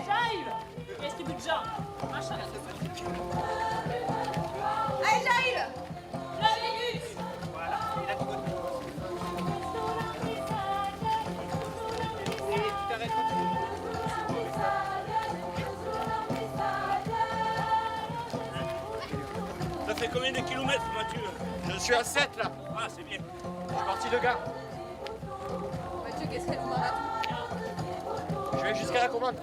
J'arrive. Qu'est-ce qu'il veut de genre? Machin. Allez, j'arrive. 2 minutes. Voilà, et là tu continues. Et tu t'arrêtes quand tu veux. Ça fait combien de kilomètres, Mathieu? Je suis à 7 là. Ah, c'est bien. Je suis parti de gare. Mathieu, qu'est-ce qu'elle m'a raté? Je vais jusqu'à la commande.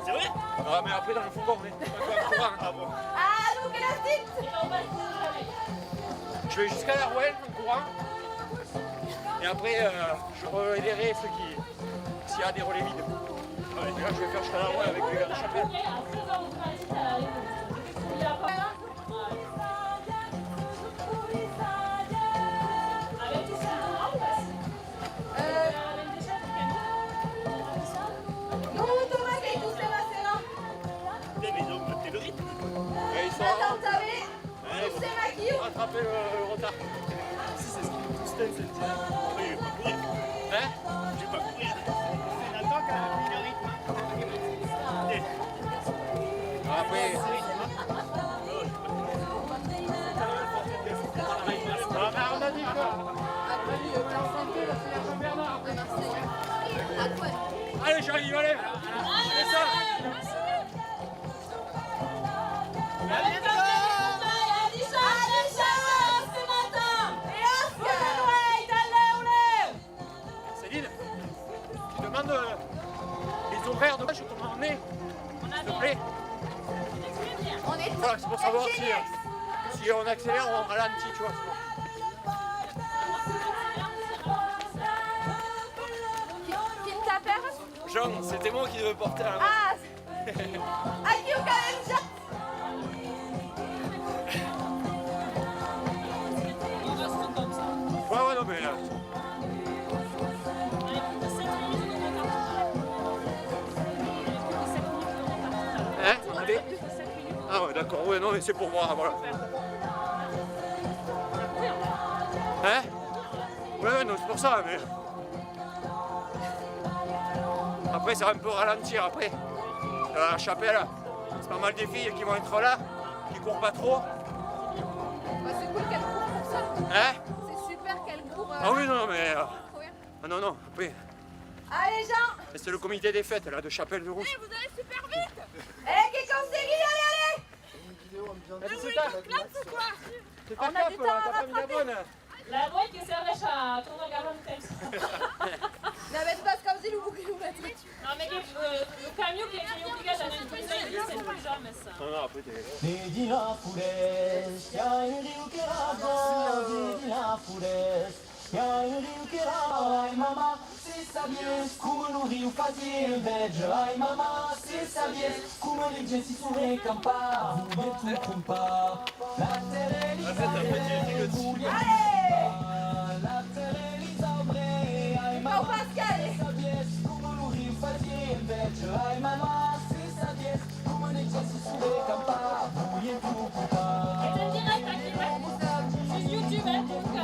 C'est vrai? Ah, mais après dans le fourgon, mais pas quoi, le fourgon. Ah bon. Ah, donc elle a vite. Je vais jusqu'à la Rouen en courant. Et après, je relayerai ceux qui. S'il y a des relais vides. Ouais, et là, je vais faire jusqu'à la Rouen avec les gars de Chapelle. Non, Thomas, qui est tous les massérins. Mais ils ont noté le rythme. Et ils sont Attends, t'as vu? Tous ces maquillots. rattrapés le retard. Si c'est ce qui nous pousse, c'est le dire. Oui, je vais pas courir. Hein? Je vais pas courir. C'est Nathan qui a mis le rythme. Après. Ah, bah, on a dit quoi? Allez, j'arrive, allez! Fais ça! Céline, tu demandes les horaires de match, comment on est? S'il te plaît. On est Voilà, c'est pour savoir si on accélère ou on ralentit, tu vois. Qui me tape? Jean, c'était moi qui devais porter la main. Ah, Aki ou quand même Jean. Ouais, non, mais. Hein? Allez. Ah, ouais, d'accord, ouais, non, mais c'est pour moi, voilà. Hein? Ouais, non, c'est pour ça, mais. Après, ça va un peu ralentir, après. À la chapelle, c'est pas mal des filles qui vont être là, qui courent pas trop. Bah, c'est cool qu'elle court pour ça. Hein? C'est super qu'elle court. Ah oui, non, mais. Courir. Ah non, non, après. Allez, Jean. C'est le comité des fêtes, là, de Chapelle de Rousse. Vous allez super vite. Eh, qui est comme Céline, allez, C'est ta allez. C'est On a ta du cape, temps à t'as pas mis la bonne. La boîte que serveix a tornar a gavan temps. Non, mais tu passes comme si nous kilomètres. Non, mais o caminho que eu obrigado a gente sempre já nessa. Non, non, après t'es. Vedi la foresta, hi ha un riu che raccorre, vedi la foresta, hi ha un riu che raccorre, ai mamma, se sabies come un riu fazia il veggio, ai mamma, se sabies come le gente si recampa, dove tu compa, la terra li la terra li sabre, ai Non, mamma, Pascal. se sabies come un riu fazia il veggio, ai mamma, se sabies come le gente si recampa, dove tu compa. Et en direct aqui, sur YouTube, hein, donc.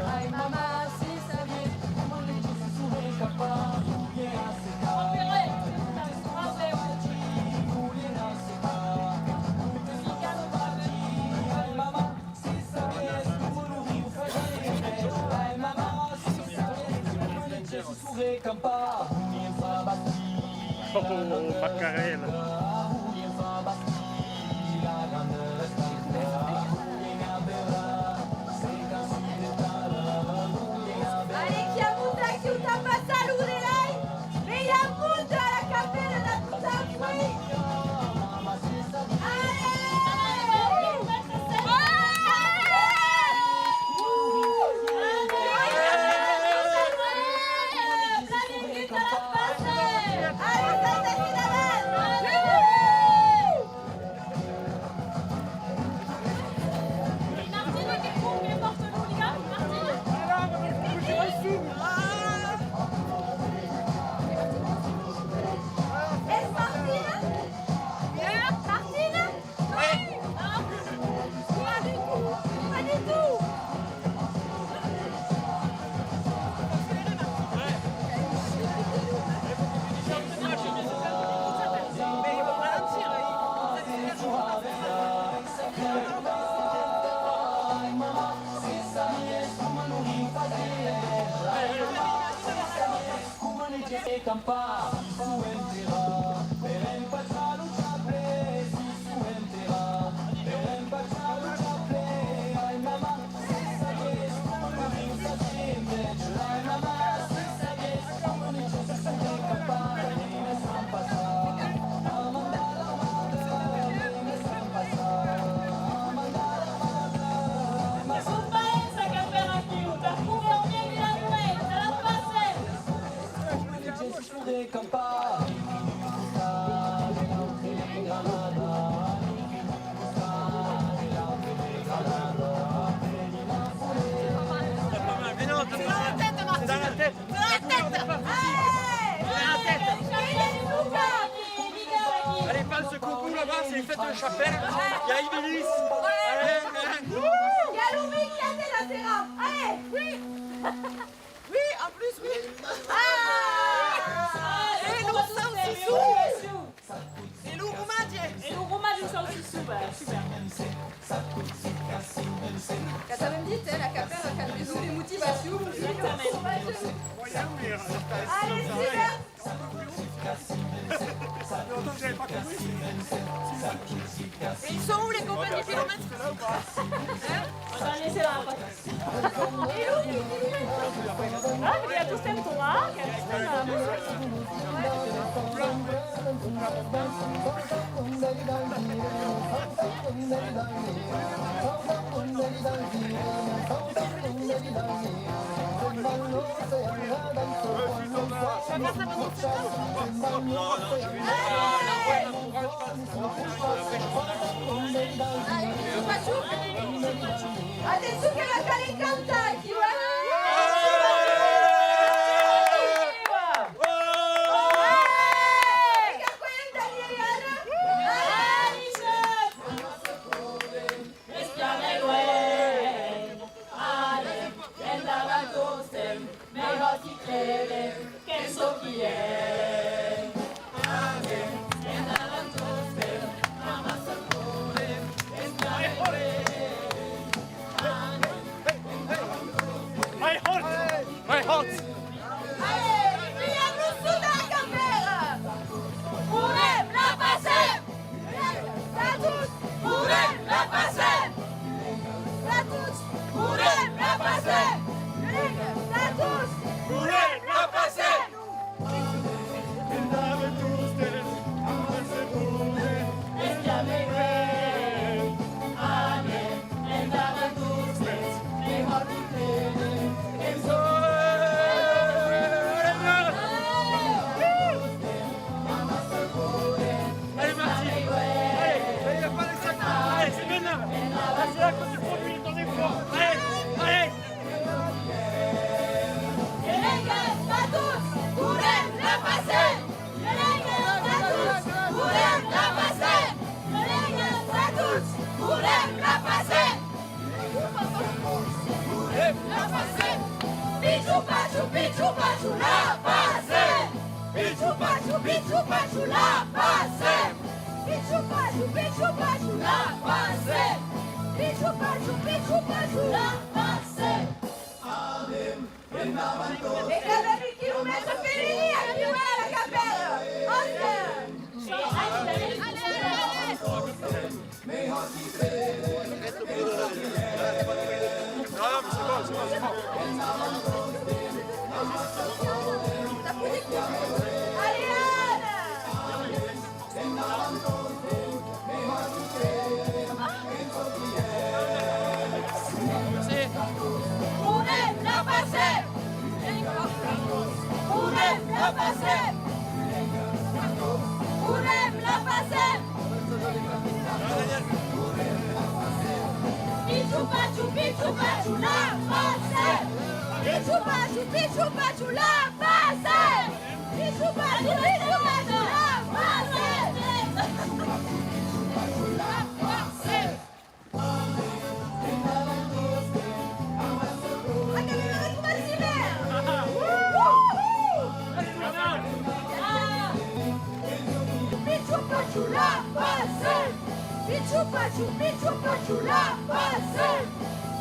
Ai, mamma, se saber como le disse su recapar, Oh, Macarena. Allez, chi ha multa, chi uta passa l'une lei, e la multa alla capella da tutta qui. Allez, campa, su entera, per empachar un chaple, si su entera, per empachar un chaple, ay mama, si sabes como no gusta siempre, ay mama, si sabes como no gusta siempre campa, me san pasar, amandala madre, me san pasar, amandala madre, me san Compensa che per aqui, o perfume é o negro da noite, ela passa. de campa, Mais non, c'est dans la tête, Martin. Dans la tête. Allez, passe ce coucou là-bas, c'est les fêtes de chapelle. Il y a Ibélis. Allez, Il y a Louis qui a fait la terra. Allez, oui. Oui, en plus, oui. Et nous, ça aussi, Et Lou Roumagie. Et nous, Roumagie, ça aussi, super. Quand t'as même dit, la capelle, quand ils ont des motivations. Allez, super. Et ils sont où les copains du kilomètre? On va laisser là. Ah, il y a tous tes toits, il y a tous tes Adesso che la cali cantati, My heart. Allez, Marty. Allez, il n'y a pas de sac. Allez, c'est maintenant. Là, c'est là que tu produis ton effort. Allez, allez. E cada chilometro finì, più la capella. Non, mais c'est bon, c'est bon.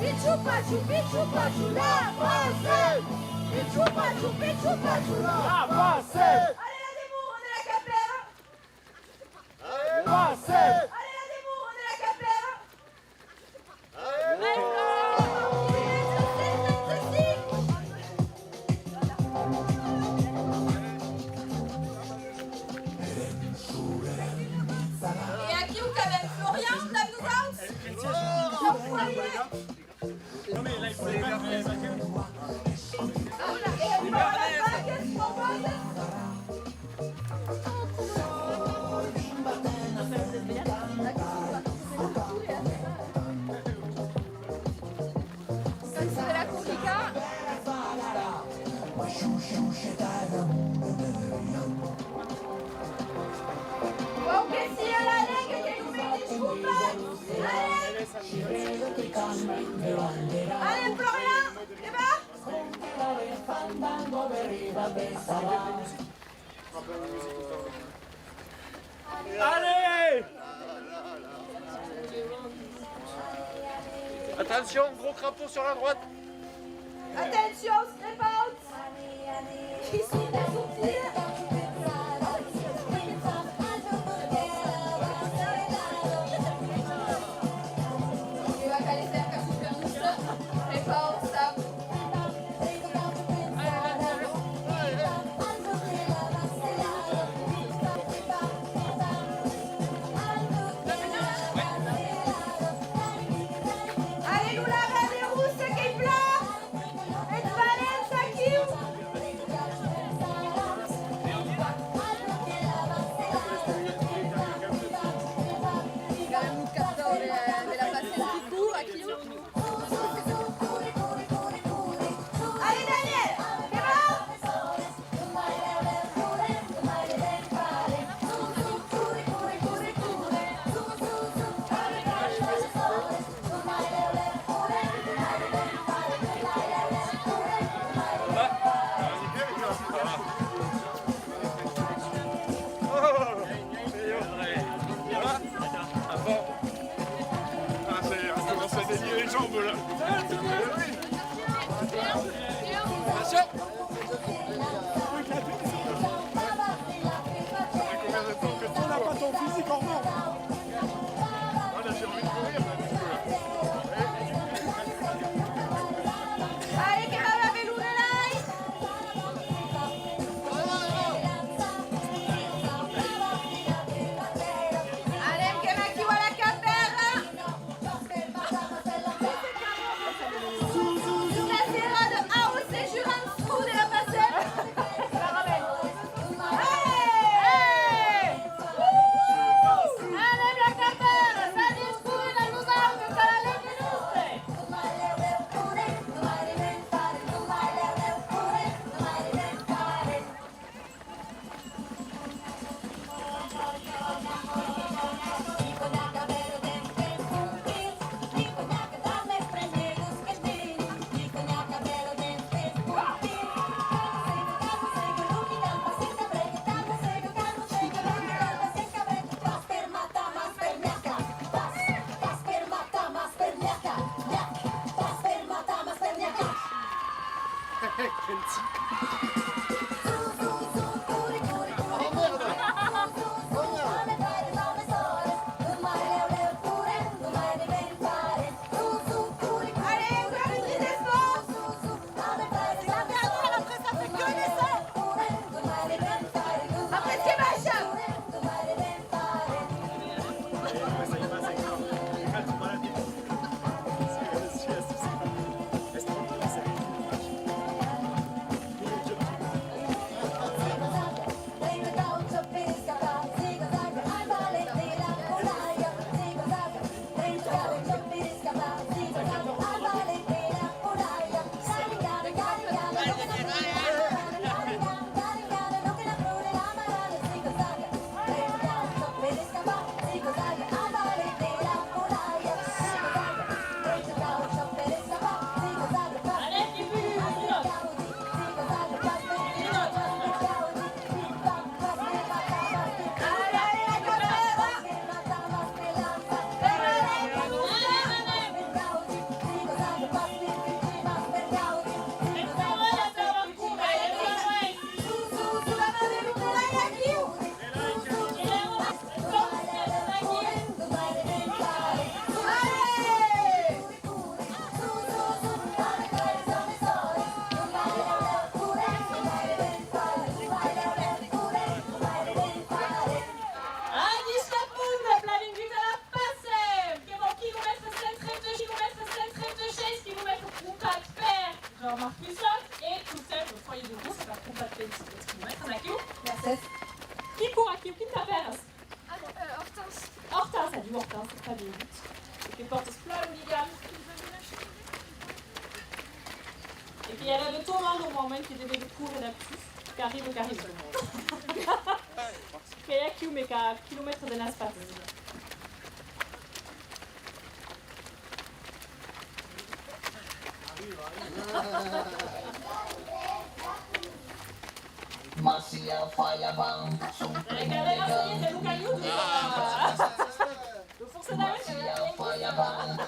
Pichu Pachu, la française. Pichu Pachu, la française. Allez la démo, on est la capelle. Française. Allez la démo, on est la capelle. Et à qui ou quand même Florian, la nous out? Non mais là il faut les faire. C'est la complica. Wow, que si a la lega que nous met des choupas. Allez, Florian, débat. Allez! Attention, gros crapaud sur la droite. Attention, step out. Qui sont des sourcils. Tu vas caler faire comme super douce. Prépare, stop. Allez, nous la reine des rousses qui pleure. Et Valence qui Quand même un capteur de la patience qui court à qui? Allez, Daniel, débat. On commence à délier les jambes là. Attention. Combien de temps que tu n'as pas ton physique en main? Voilà, j'ai envie de courir là, du coup, là. Allez, che va la velunelai. Allez, che va chi va la capella. La serra de house et jurant sous de la passerelle. Allez, la capella, ça discute la nous arme con la legge giuste. Allez, ouvert une grille d'espoir. Après, ça fait que des sons. Après, c'est ma chambre. Ça y va, c'est grave. Regarde, tu vas la dire. C'est sautes et tout seul, le foyer de course, ça va pas de pénis, on a qui? Merci. Qui court à qui t'appelle? Hortense. Hortense, elle dit Hortense, c'est très bien. Et puis porte plein au ligan. Et puis elle a le tournant au moment qui devait le courir là-dessus. Qu'arrive. Che è chiume a chilometro della spazio. Marcia Firebomb, Regardez la fille de Luca Newton. Lo funzionamento Firebomb,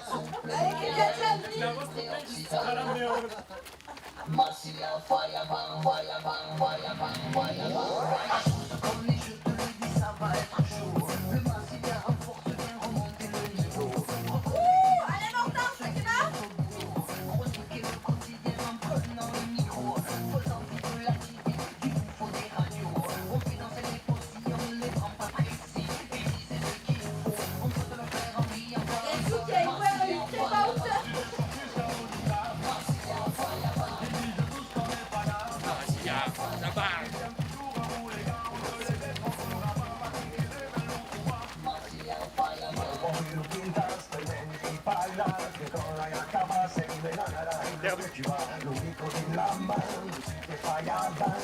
Marcia Firebomb, comme les jeux de lui, ça va être chaud. Le Marcia force bien remonter le niveau. Allez, Martin, ça qui va? Chroniquer le quotidien en prenant le micro. Faisant vivre la TV, du bouffon des radios. On fait danser les postillons, on les prend pas précis. Et disait ce qu'il faut, on peut te le faire en vie encore. Et tout qui est ouvert, il fait pas où ça? Ça part. L'unico di lama, che fai a ban,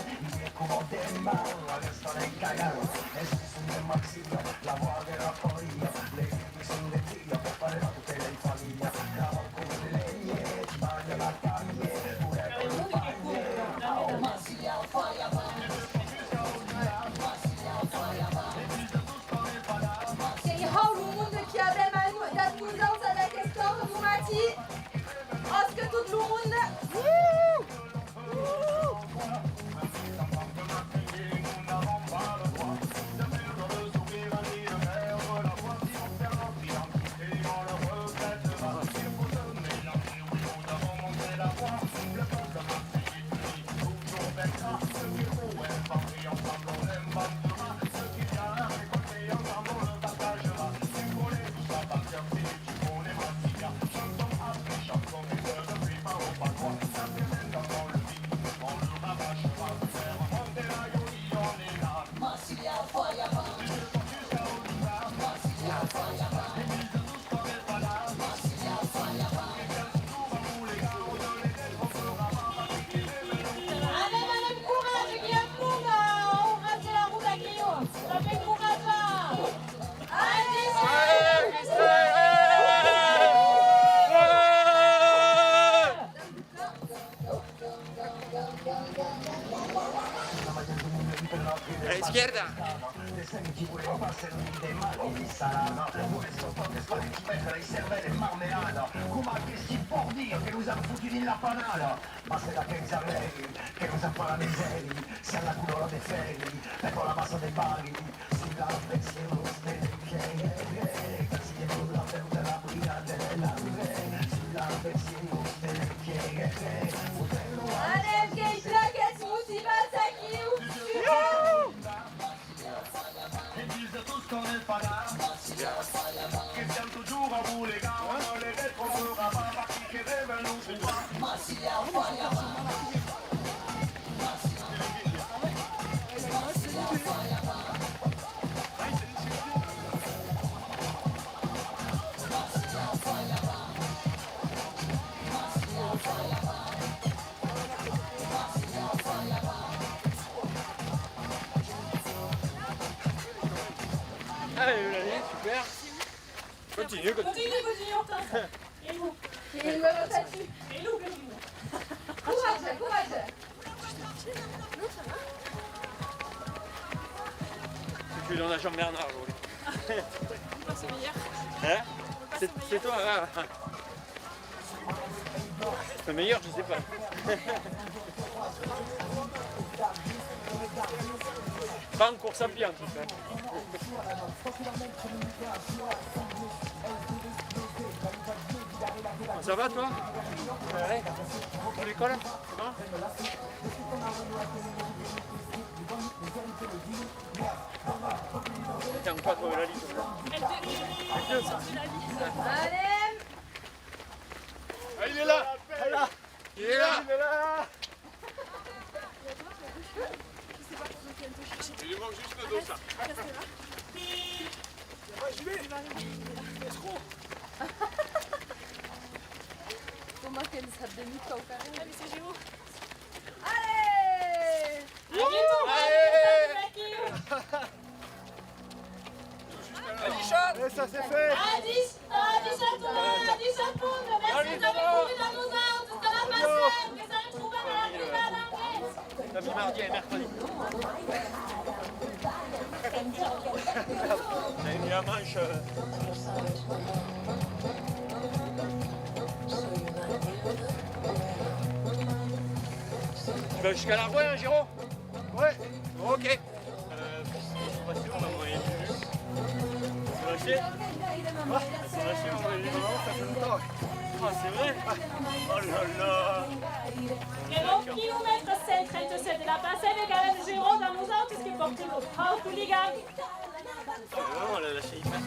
il cubo del mar, adesso nel cagano, e se sono il maxillo, la guarderò poi io, le figlie sono le figlio, per fare la tutela in famiglia, cavo come le legne, ti bagno la taglia, pure con le paglie, oh Marcia Firebomb. Quem rola o mundo que abre mais das mudanças da questão do Mati. Oscar todo mundo. A la izquierda. Ti volevo passare dei mali saranno, questo poche storie ci mettere i cervelli in marmelata, come che si può dire che usa foutu nella panada, basta da pensare che usa fa la miseria, si alla culo dei ferri, e con la massa dei bari, si la pensiero delle chiere, si è nulla per la guida delle lauree, si la pensiero delle chiere, Allez, quem traga esse música aqui? Ils disent tous qu'on est pas là. Qu'ils tiennent toujours à bout les gars. On les laisse, on fera pas partie qui rêve nous ou pas. Allez, super. Continue. Continue, Hortense. Et nous? Quem vai botar aqui? Et nous, continue. Courage. Tu es dans la chambre Bernard aujourd'hui. C'est meilleur. Hein? C'est toi, là. Le meilleur, je sais pas. Pas en course à pied en tout cas. Ça va toi? Ouais. Pour l'école? Non? Tiens, quoi toi la liste? Allez. Ah, il est là. Il est là. Il est là. mardi et mercredi. J'avais mis la manche. Tu vas jusqu'à la Rouen, hein, Giro? Ouais. Ok. Formation, on m'a rien vu. C'est lâché? Ouais, c'est lâché, on m'a dit non, ça fait longtemps. Ah, c'est vrai? Oh là là. Giro, kilomètre 737 de la passée de Garen Giro dans nos autos sportivos. Au hooligan. Ah, vraiment, elle a lâché hyper.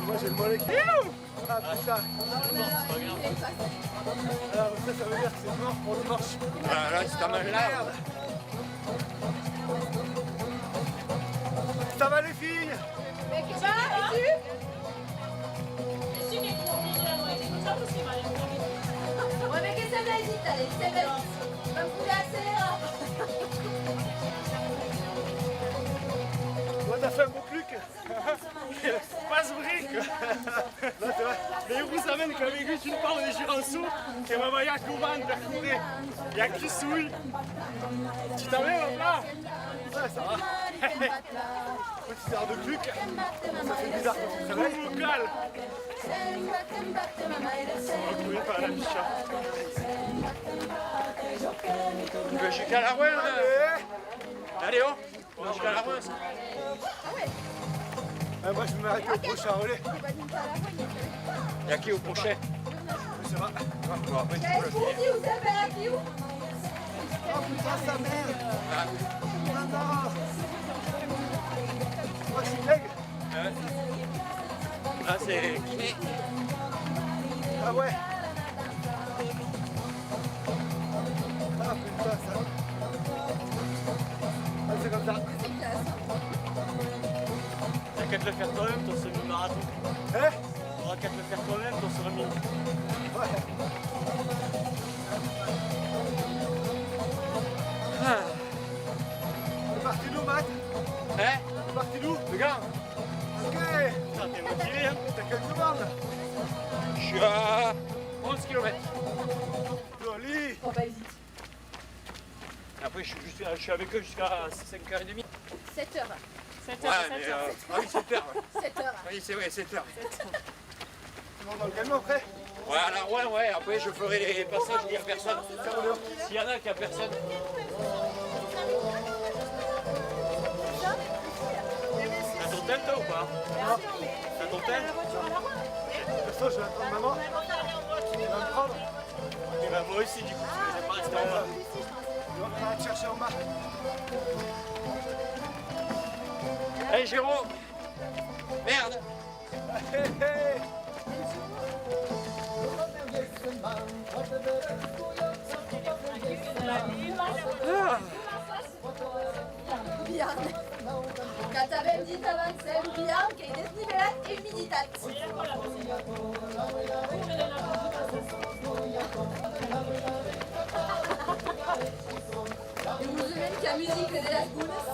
Moi j'ai le mollet qui... Ah putain. Alors ça veut dire que c'est mort pour dimanche. Ah, là, c'est ta main là. Ça va les filles? Mais que va, et tu? E sì che combiniamo e facciamo sì, ma Ouais, mais qu'est-ce que ça veut dire, allez, c'est belle. Va me couler accélérant. Toi t'as fait un bon truc. Pas ce brique. Là c'est vrai. Mais où ça mène qu'avec lui, tu me parles des Gironceaux et ma maille à Couban de courir. Il y a qui souille. Tu t'en mets là? Ouais ça va. Petit air de truc. Ça fait bizarre quand tu te réveilles. Local. Retrouvé par la Micha. Tu veux jusqu'à la Rouen? Allez, oh. On va jusqu'à la Rouen. Ah, moi je vais m'arrêter au prochain relais. Il y a qui au prochain? Je sais pas. Bon, après, tu Qu'est-ce peux le qu'on finir. dit, vous savez à qui ou? Oh putain sa mère. Non, non. Oh c'est Greg. Là, c'est Guinée. Ah ouais. Ah putain ça. Ah c'est comme ça. T'as qu'à te le faire toi-même, ton semi-marathon. Hein? T'auras qu'à te le faire toi-même, ton semi. Ouais. C'est parti d'où Matt? Hein? C'est parti d'où? Regarde. Ok. Putain, t'es motivé, hein? T'as quelques bornes? Je suis à 11 km. Joli. Oh, bah, hésite. Après, je suis avec eux jusqu'à 5h30. 7 heures. 7 Ouais, heures, mais 7 heures. ah oui, 7h. 7 heures. Oui, c'est vrai, 7h. Tu montes dans le camion après? Ouais, à la Rouen, ouais. Après, je ferai les passages où il n'y a personne. S'il y en a qui a personne. T'as ton tel, toi, ou pas? T'as ton tel? Perso, je vais attendre maman. Tu vas me prendre. Et ben, moi aussi, du coup, parce que je vais pas rester en bas. On va te chercher en bas. Allez, Géraud! Merde! Hey, hey. Björn. Katabendita Vansel, Björn, che è desnivelat e humiditat. Y vous semaine que la musique de las Gunas,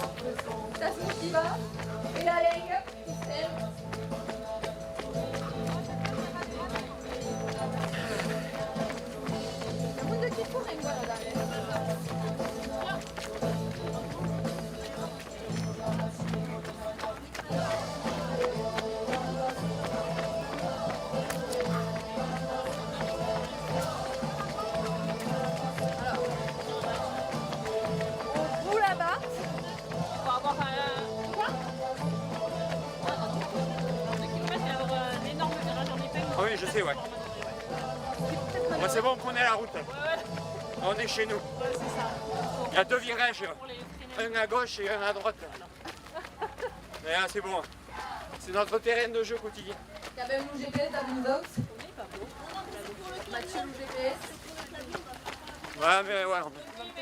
ça se motiva, et la langue, le monde qui court en guarda. Vous là-bas, On va avoir un... Quoi? 2 km, il va y avoir un énorme virage en épingle. Ah oui, je sais, ouais. Bon, c'est bon, prenez la route. On est chez nous. Ouais, c'est ça. Il y a 2 virages, Pour les freiner. un à gauche et un à droite. Mais là, c'est bon. C'est notre terrain de jeu quotidien. t'avais mon GPS à Windows, On est pas beau. Mathieu mon GPS. Ouais, mais ouais.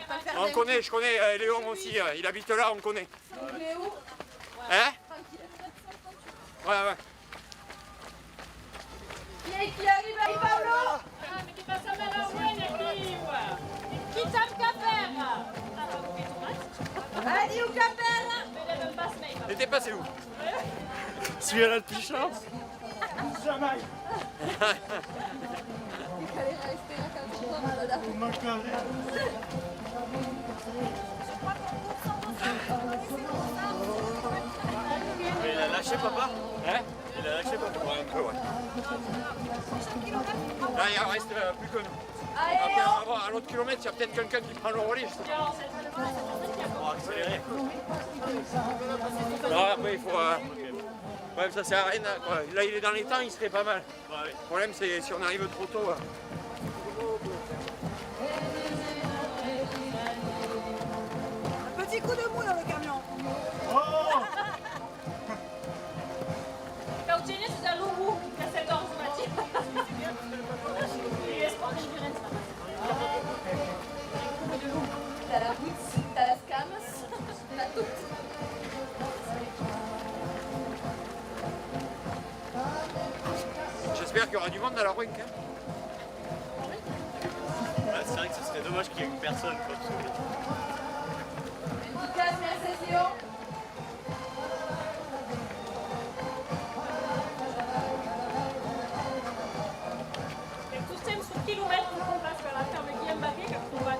Pas faire On des- connaît, je connais Léon aussi. Il habite là, on connaît. Donc Léo, Hein? tranquille. Ouais, ouais. Qui arrive à Paolo? Ah, mais che passa a me la buona, chi tocca a terra? Allez, au capel! Vedete un pass mate. T'étais passé où? Celui-là, le plus chance. Jamais. Allez, restez là quand on va là. lâché papa? Hein? Il a lâché papa? Ouais, un peu, ouais. Là, il en reste plus que nous. Allez, Après, Léon. on va voir, à l'autre kilomètre, il y a peut-être quelqu'un qui prend le relais. Je sais pas. On va accélérer. Non, après, il faut... Ouais, ça sert à rien. Quoi. Là, il est dans les temps, il serait pas mal. Ouais. Le problème, c'est si on arrive trop tôt. Petit coup de mou dans le camion. Eugenie sudah lugu ke sektor Sumaci. Iya, sport endurance. T'as la boots, t'as la scams, t'as tout. J'espère qu'il y aura du monde dans la rue. Hein. Ouais, c'est vrai que ce serait dommage qu'il y ait personne. Quoi, parce que... En tout cas, merci Léon. Tu tem 100 km qu'on passe vers la ferme Guillaume Baquet, que tu vas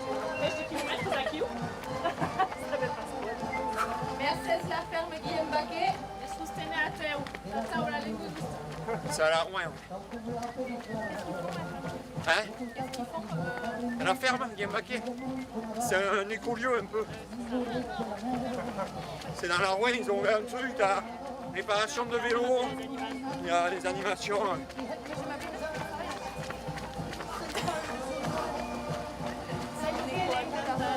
10 km daqui. Ça va passer. Merci la ferme Guillaume Baquet. E sustene a teu, la taula linguista. C'est à la Rouen. Hein? À la ferme, il y a un baquet. C'est un écolieu un peu. C'est dans la Rouen, ils ont un truc, la réparation de vélo, il y a des animations.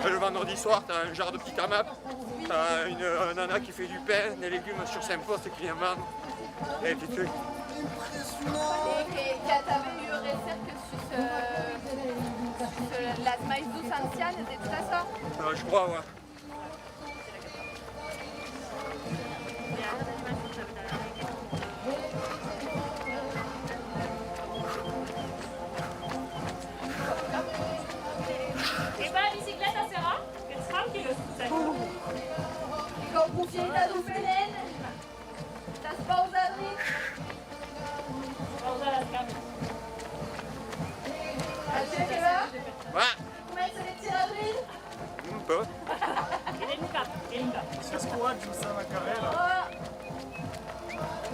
Le vendredi soir, tu as un genre de petit amap, tu as une nana qui fait du pain, des légumes sur Saint-Post qui vient vendre, et des trucs. Et que t'avais eu recette sur las mais dos ancianas de tout ça. Je crois, ouais. E vai a bicicleta será? Que tranquilo. Quand vous finissez à Doupelen, ça se passe à Madrid. Vamos a las camas. Tu es là? Ouais, Comment c'est les tirs à Madrid? un peu. Elenca, Elenca. Se squadra sta la carrera. Oh,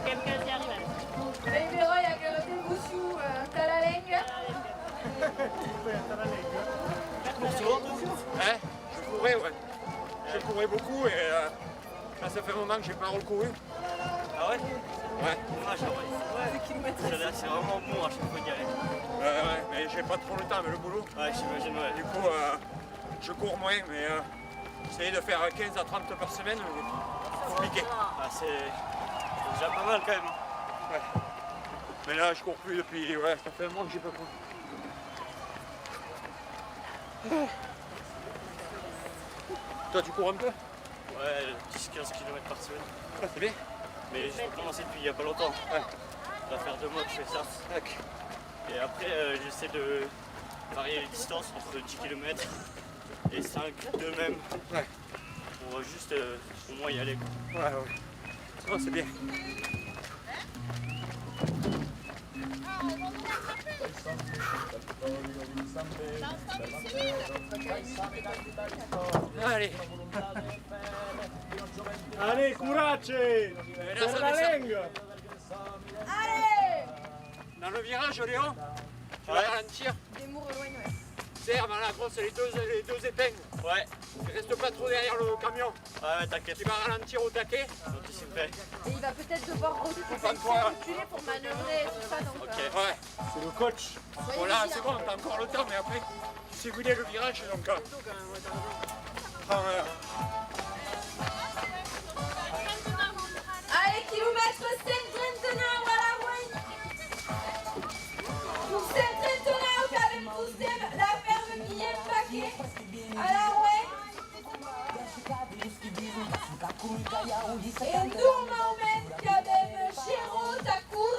Quem quer se arriver? ben Véro, il y a que le Bouchou, t'as la langue. Hein? Je courais, ouais. Je courais beaucoup et là, ça fait un moment que j'ai pas recouru. Ah ouais? Ouais. Ah, ouais. C'est vraiment bon à chaque fois d'y aller. Ouais, mais j'ai pas trop le temps avec le boulot. Ouais, j'imagine, ouais. Du coup, je cours moins, mais essayer de faire 15 à 30 par semaine, c'est compliqué. Ah, c'est déjà pas mal quand même. Ouais. Mais là, je cours plus depuis, ouais, ça fait un mois que j'ai pas couru. Toi, tu cours un peu? Ouais, 10-15 km par semaine. Ah, c'est bien. Mais j'ai commencé depuis il y a pas longtemps. Ouais. Ça va faire 2 mois que je fais ça. Tac. Et après, j'essaie de varier les distances entre 10 km et 5, 2 même. Ouais. Pour juste au moins y aller. Quoi. Ouais, ouais. Oh, c'est bien. Allez. Allez, courage! Là, ça Per la descend. lengue! Allez! Dans le virage, Léon, tu vas ralentir. Des mours loin, ouais. Serre dans la grosse les deux épingles. Ouais, Reste pas trop derrière le camion. ouais, t'inquiète. Tu vas ralentir au taquet. Donc c'est fait. Et il va peut-être devoir Prends-toi. reculer pour manœuvrer et tout ça. Donc, Ok. Ouais. C'est le coach. Voilà, c'est bon, t'as encore le temps, mais après, tu sais guider le virage, donc. Prends, Allez, kilomètre 539 à la Rouen. Pour 539, avec vous, la ferme Guillaume Baquet à la Rouen. Et un tournement qui a même Géraud Tacour.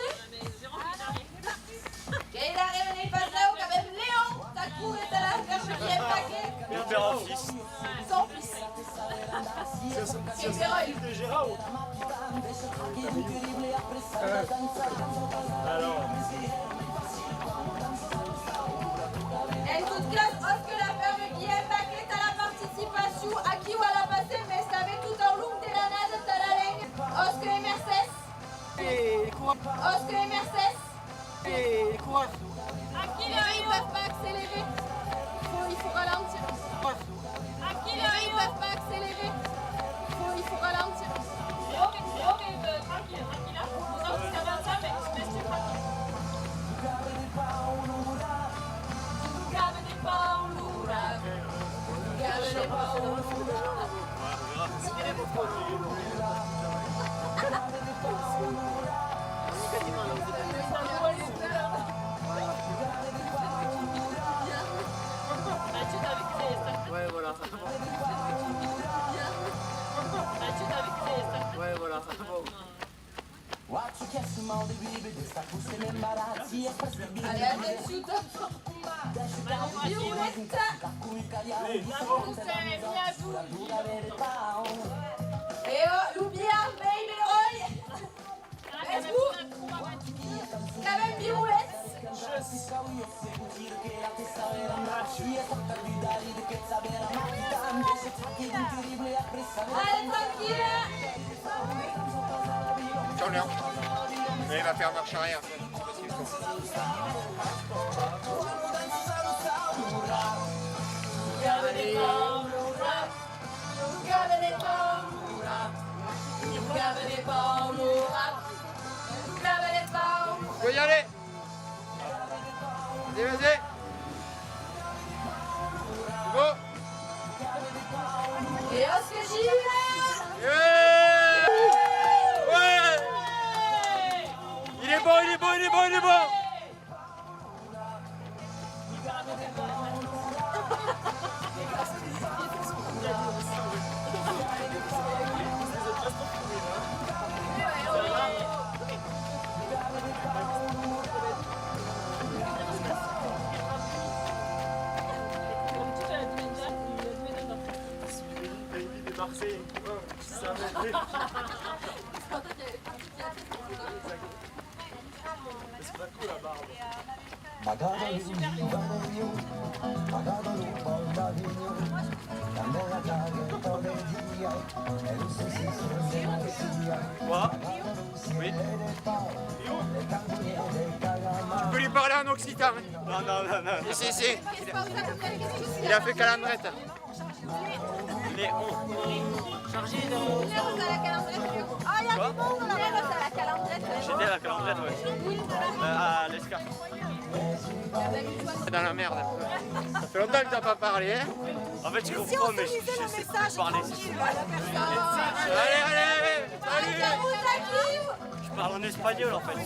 Et il arrive n'est pas là où quand même Léon Tacour est à la ferme Guillaume Baquet. Mon père en fils. Son fils. Et Véro, De Gérard. Alors, en toute classe, Oscar la ferme Guillaume Baquet à la participation à qui ou à la passé, mais ça avait tout en long de la nade de la langue. Oscar et Mercedes. Ouais, voilà. Ouais, voilà. Allez, attention, top. Violette. Et Loubia, baby Roy. Êtes-vous quand même Violette? Allez, tranquille. Ciao Léon. Mais il va faire marche arrière. Tu peux y aller. Vas-y, vas-y. C'est bon. Et Oscar Gilles. Yeah. Ouais. Il est bon, il est bon, il est bon, il est bon. Marseille, ça va être. C'est pas cool la barbe. Quoi? Oui. Tu peux lui parler en occitan. Non, non, non, non. Si, si. Il a fait calandrette. Il est on. Chargé de... à la calandrette. Ah, il y a du monde, on a à la calandrette. J'étais à la calandrette, ouais. À l'escar. Dans la merde. Ça fait longtemps que t'as pas parlé, hein. En fait, je comprends, mais je sais plus parler. Allez, allez, salut. Je parle en espagnol, en fait.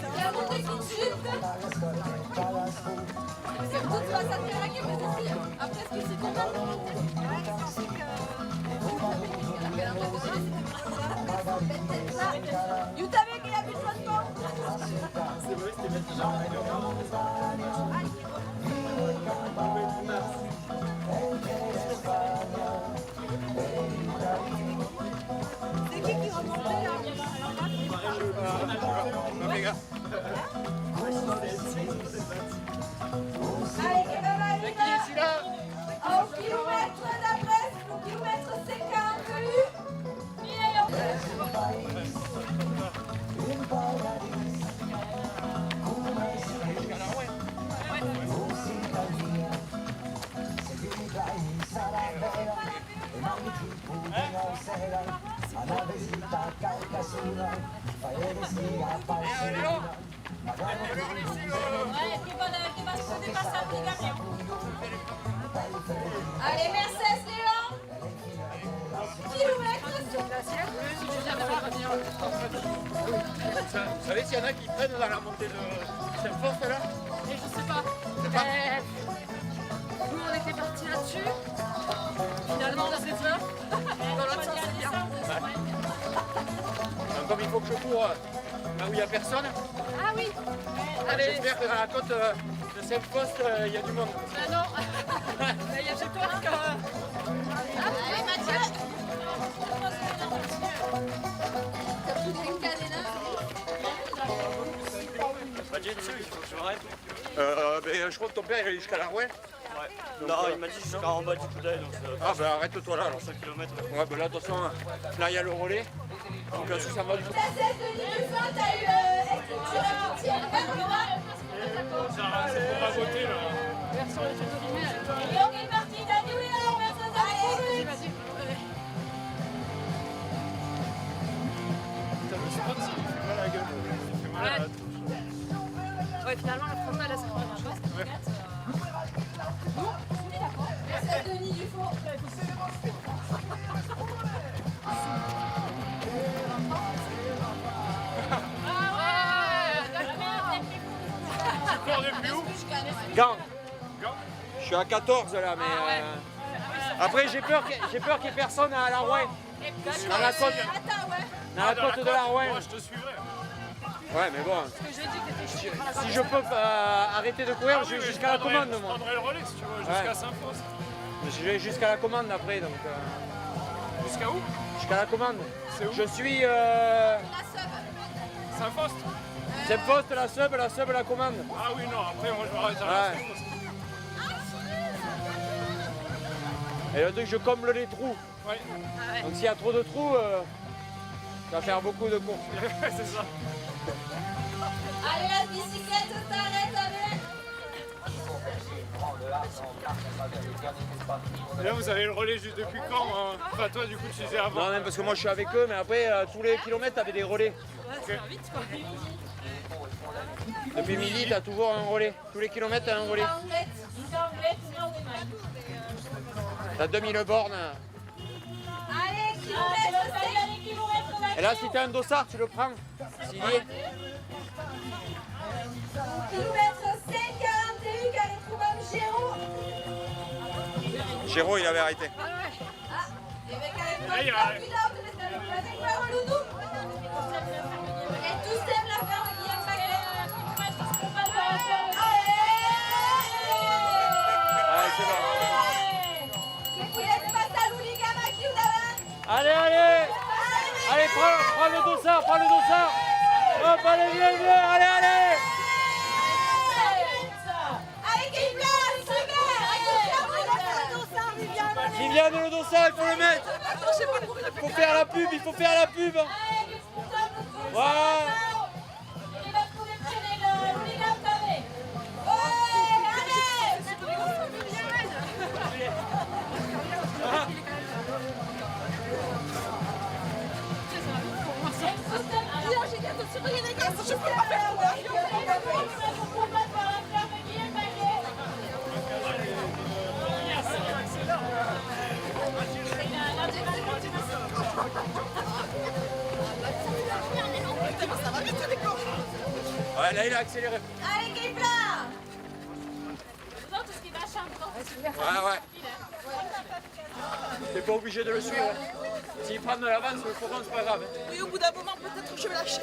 You savais qu'il y a plus de transport? C'est vrai, c'était maintenant. C'est qui remontait là? Allez, C'est qui est celui-là? au kilomètre d'après, au kilomètre 50, allez, Mercedes, Léon. Kilomètre. Vous savez s'il y en a qui prennent dans la montée de cette force là? Et je sais pas. Nous on était partis là-dessus. Finalement on a fait peur. Dans l'autre sens c'est bien. Donc, comme il faut que je cours là où il n'y a personne, Ah oui. j'espère que dans la côte de cette fosse il y a du monde. Ah non. J'ai peur que... Allez, Mathieu. T'as pris des cadenas. Bah, j'ai dessus, il faut que je m'arrête. Je crois que ton père il est jusqu'à la Rouelle. Ouais. Non, il m'a dit jusqu'à en bas du coup d'œil, donc ça Ah bah arrête-toi là alors. 5 km. Ouais bah là attention, là il y a le relais. Donc si ça va du coup. La cesse de Ligue 20, t'as eu écriture entière. On va voter là. Léon est parti, t'as dit oui alors, Mercedes, allez. Vas-y. Ouais, finalement la frontale elle s'est pas grand-chose. Mercedes Denis Dufault. à 14 là, mais après j'ai peur qu'il y ait personne à la Rouen. Dans la côte, dans la côte de la Rouen. Moi, je te suivrai. Ouais, mais bon. Si je peux arrêter de courir, je vais jusqu'à la commande, Je moi. prendrai le relais si tu veux, jusqu'à Saint-Faust. Je vais jusqu'à la commande après, donc. Jusqu'à où? Jusqu'à la commande. C'est où? Je suis Saint-Faust? Saint-Faust, la sub, la commande. Ah oui, non, après moi je m'arrête à la Ouais. Saint-Faust. Et le truc, je comble les trous. Ouais, Donc s'il y a trop de trous, ça va faire beaucoup de courses. c'est ça. Allez, la bicyclette s'arrête avec. Et là, vous avez le relais juste depuis quand? Enfin, toi, du coup, tu disais avant. Non, même parce que moi je suis avec eux, mais après, tous les kilomètres, t'avais des relais. Depuis midi, t'as toujours un relais. Tous les kilomètres, t'as un relais. T'as 2000 bornes. Allez, kilomètre. Et là, si t'as un dossard, tu le prends. S'il y est. Kilomètre 5,41 car il trouve un Géraud. Géraud, il avait arrêté. Et avec un Là, il y a- avec un loulou. Et tous aiment la ferme Guillaume Baguet. Allez, c'est bon. Que puedes pasar Luliga Maki ou davant. Allez, allez. Allez, prends le dossard, Hop, allez, viens, allez. Allez, qu'il place, super. Viviane, le dossard, il faut le mettre. Il faut faire la pub. Voilà. Il va trouver traîner le Luliga Baguet. Ouais, là, il a accéléré. Allez, qu'il place. Ouais. T'es pas obligé de le suivre. S'il prend de l'avance, le fourgon, c'est pas grave. Oui, au bout d'un moment, peut-être que je vais lâcher.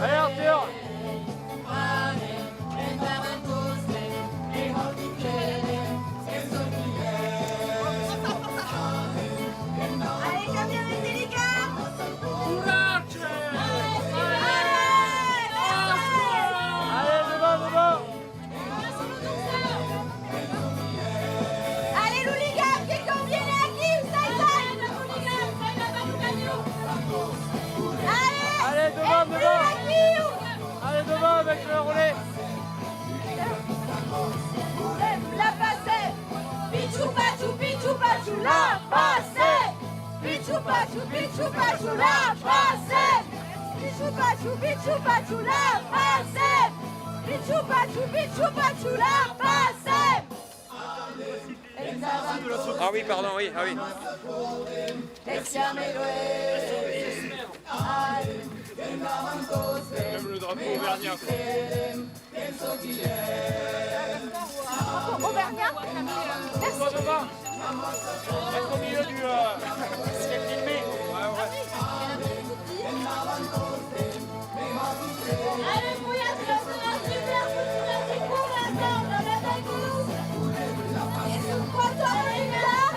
Allez, Arthur. Allez, camion délicat. Allez, devant. Allez, Luliga, que conviene aquí, usted Allez, devant. Allez, devant avec le relais. La passé. Pichou pachou, la passé. Pichou pachou, la passé. Pichou pachou, la passé. Pichou pachou, la passé. Ah oui, pardon, oui. Même le drapeau auvergnat. Auvergnat. Toi devant. Être au milieu du... c'est filmé. Allez, Brouillard, tu vas faire un super petit cours maintenant, dans la taille. Et sur quoi toi, les gars?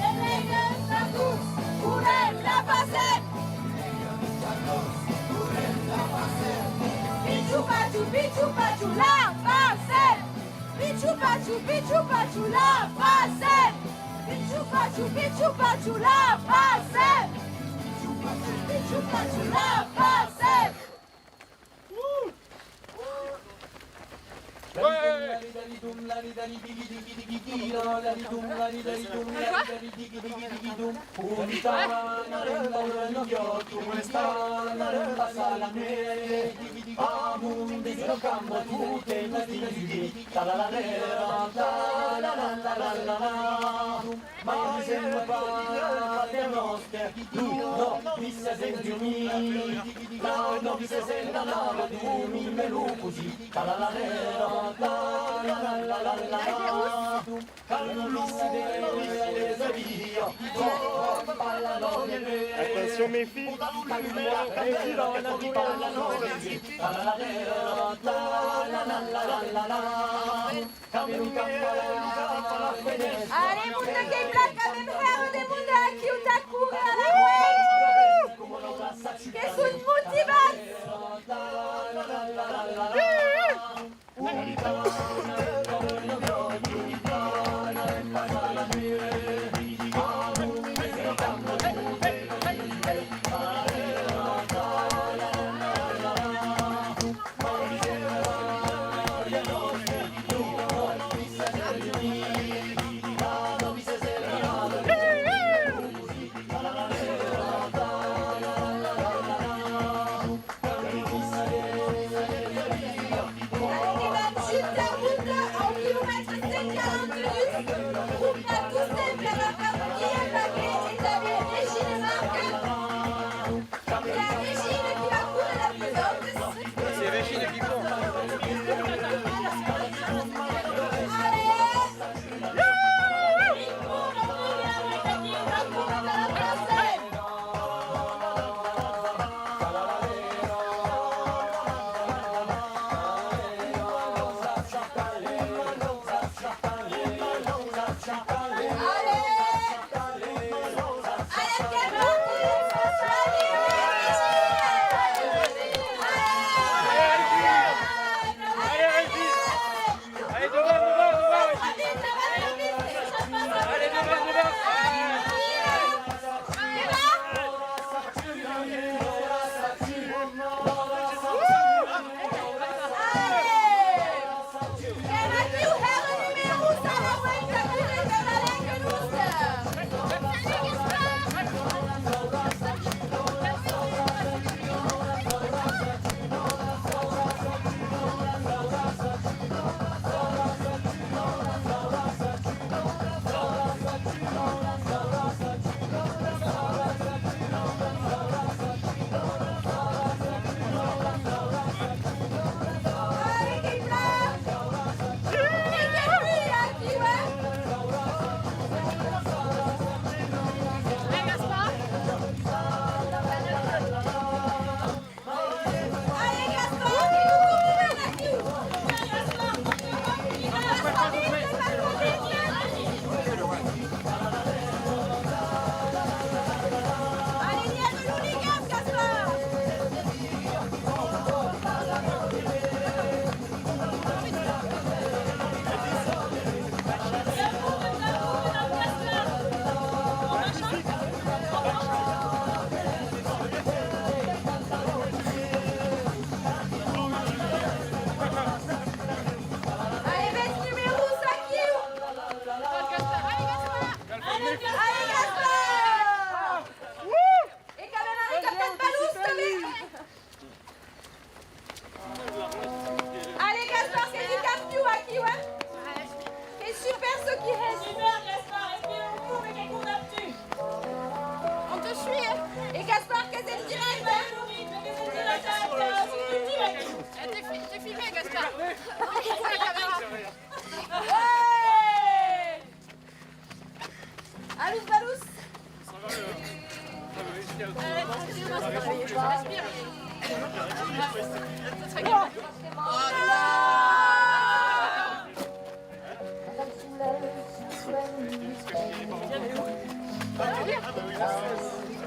Allez, les gars, partout. Courez, la passez. Pichou pachou, la passez. Pichou pachou, la passez. Pichu pachu la passe. Pichu pachu la passe. Attention mes filles, dans la Allez, mundo que placa, même faire des mundo aqui o Takura à la frente. Que es un multiverse. C'est Régine et Pipon.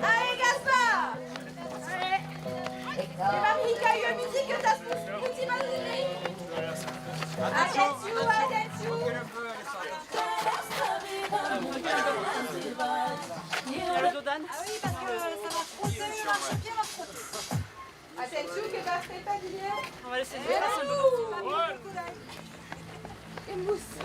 Allez Gaspard! C'est Marie qui a eu la musique que t'as petit imaginé. Attention, attention. oui, parce que ça va frotter, marche bien, va frotter. Attention che va pas dire. On va laisser le faire. Et mousse.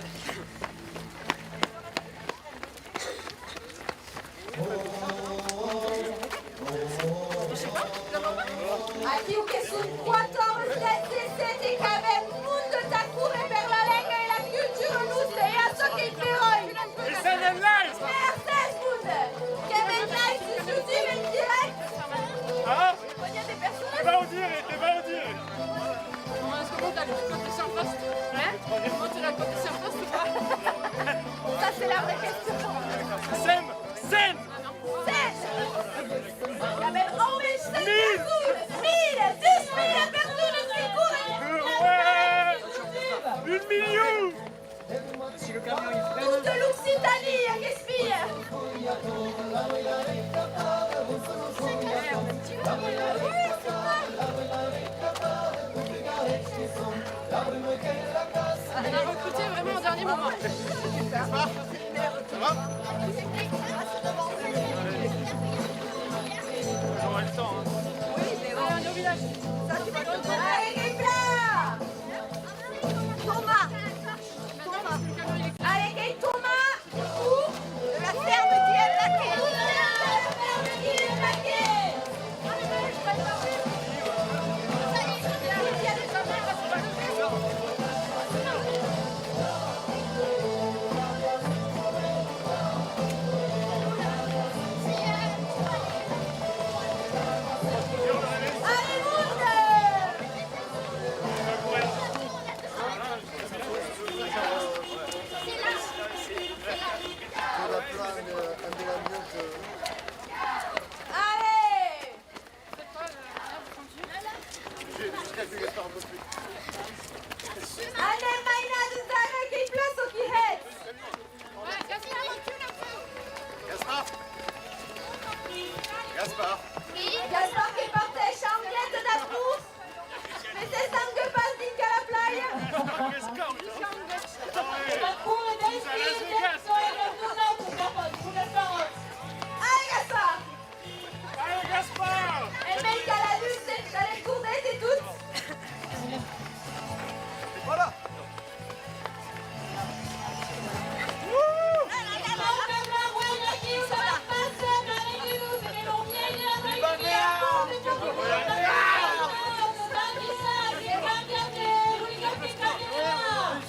Aquí o que son 14 17 cabem mundo da cura per la lengua e la cultura nostra e a so che peroi. Et ça vient de live. Merci mundo. Che venai si succede in direct. Hein? Il y a des personnes. T'es pas au dire, t'es pas au dire. Est-ce que vous allez compter sur poste? Comment tu l'as compté sur poste ou pas? Ça c'est la vraie question. Sem. Sem. 16. Il y avait always 5 personnes. 1000, 10 000 personnes qui courent. Ouais. 1 million. Toute l'Occitanie a respire. On a recruté vraiment au dernier moment. Ça va? J'aurai le temps. Hein. Allez, on est au village. Allez, les plats. Thomas. Allez, quel Thomas? Où? De la ferme qui est laquée. De la ferme qui est laquée. Allez, monde. Allez. Allez, Maïna de Zara, quelle place au qui est? Gaspard. Gaspard. Gaspard qui portait chambrette d'Aspous. Mais c'est ça que passe din qu'à la playa. Allez, Gaspard. Allez, Gaspard. El mec à la luce, t'as les courdettes et tout. Voilà.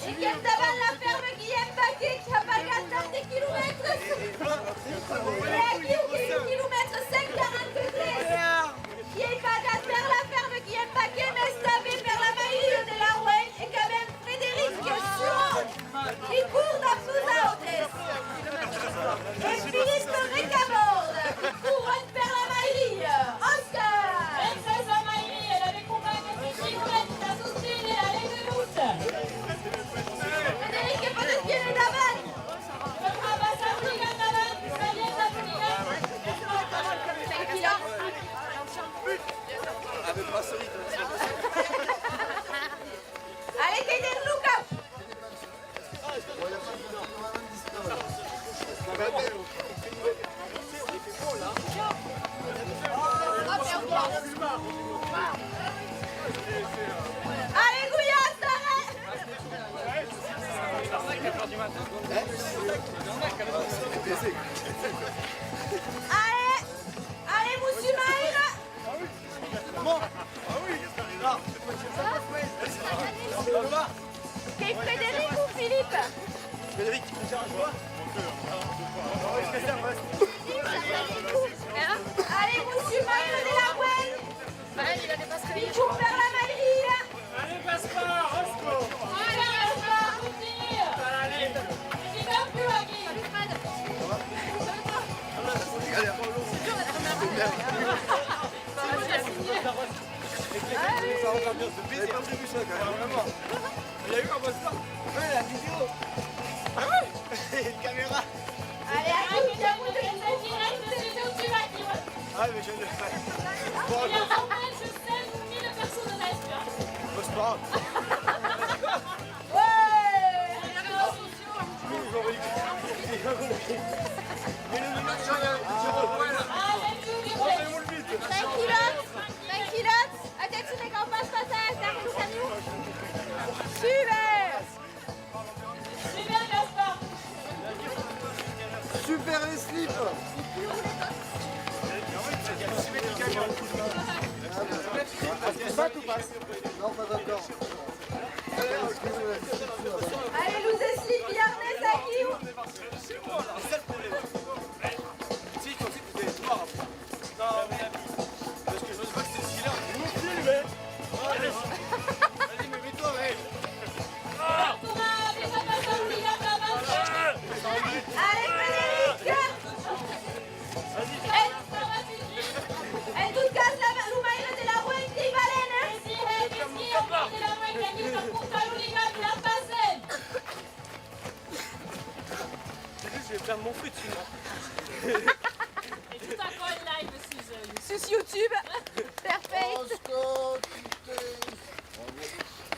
Et qu'elle devant la ferme Guillaume Baquet qui a pas gagné des kilomètres. Et à qui ou kilomètre 5,43. Qui est pas gagné vers la ferme Guillaume Baquet, mais stavé vers la maille de la Rouenne et quand même Frédéric Suron qui court dans Sousa Hôtesse. Et Philippe Récamorde qui court vers la maille. Oscar. Frédéric est peut-être bien d'avant. Allez, Kaden Luca. Allez, Gouillasse, arrête. Allez, allez, Moussumaïra. Quel Frédéric ou Philippe? Frédéric. Allez, Moussumaïra de la Rouenne. Il a des passes Il court vers la maille. Allez, Gaspard. Rosco. Allez, Gaspard, continue. Allez. C'est un peu à qui? Il a pas prévu ça quand même, vraiment. Il y a eu un poster. Ouais, la vidéo. Ah ouais. Une caméra. Allez, à qui il y a un direct de ces deux tu vas qui va. Ah mais je le fais. Bon, Il y a en moins de 16 000 personnes à l'Est. c'est pas grave. Ouais. Les réseaux sociaux. Mais le numéro, Allez, Passe ou passe? Non, pas encore. Allez, nous slip Yarnès à Kiou. C'est moi là, c'est le problème. Si, je pensais que tu étais noir. Non, mais parce que je ne sais pas que c'était celui-là. Non plus, mais. Vas-y, mais mets-toi, ouais. Allez, Frédéric. En tout cas, la Roumaine de la Rouen qui valait, Je vais perdre mon fruit dessus, moi. Et tout à quoi live sur Sur YouTube. Perfect.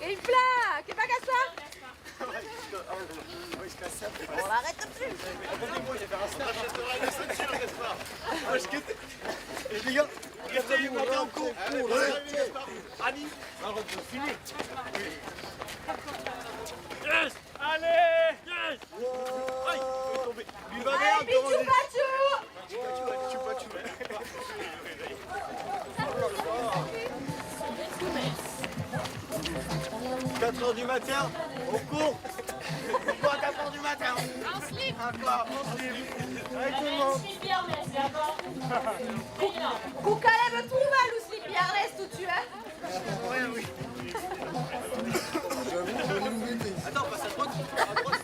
Et une plaque. Qu'est-ce que ça? On l'arrête plus. Attendez-moi, il y avait un snap. J'achèterai une ceinture, Gaspard. Et les gars, regardez, il m'a en cours. Annie, fini. Yes. Allez. Yes. Aïe, il est tombé. Lui va bien, Allez, Pichou Pachou. 4h du matin, on court. Pourquoi à 4h du matin? En slip. Encore, on slip. Avec tout le monde. Slip Yarnès, d'accord? Kukalem tout mal ou slip Yarnès tout tu es. Ouais, oui. Attends, passe à droite. À droite.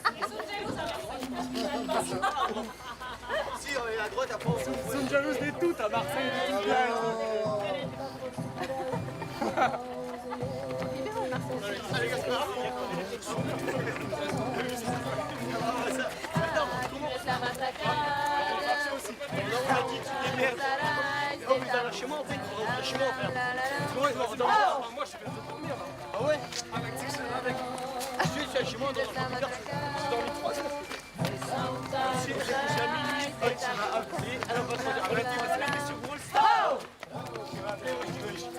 Si, on est à droite, après on s'en fout. Ils sont jalouses des toutes à Marseille. Allez, Gaspard. Attends, comment on a dit tu démerdes. Oh, mais dans le chemin, en fait, il faut rentrer chez moi, frère. Sinon, ils vont redormir. Moi, je vais dormir. Ah ouais? Ah, mais tu sais que c'est avec. Je suis chez moi, dans le chemin. J'ai dormi 3 heures. Si j'ai couché à minuit, elle m'a appelé. Elle va se dire, arrêtez, parce qu'elle est sur Wall Street.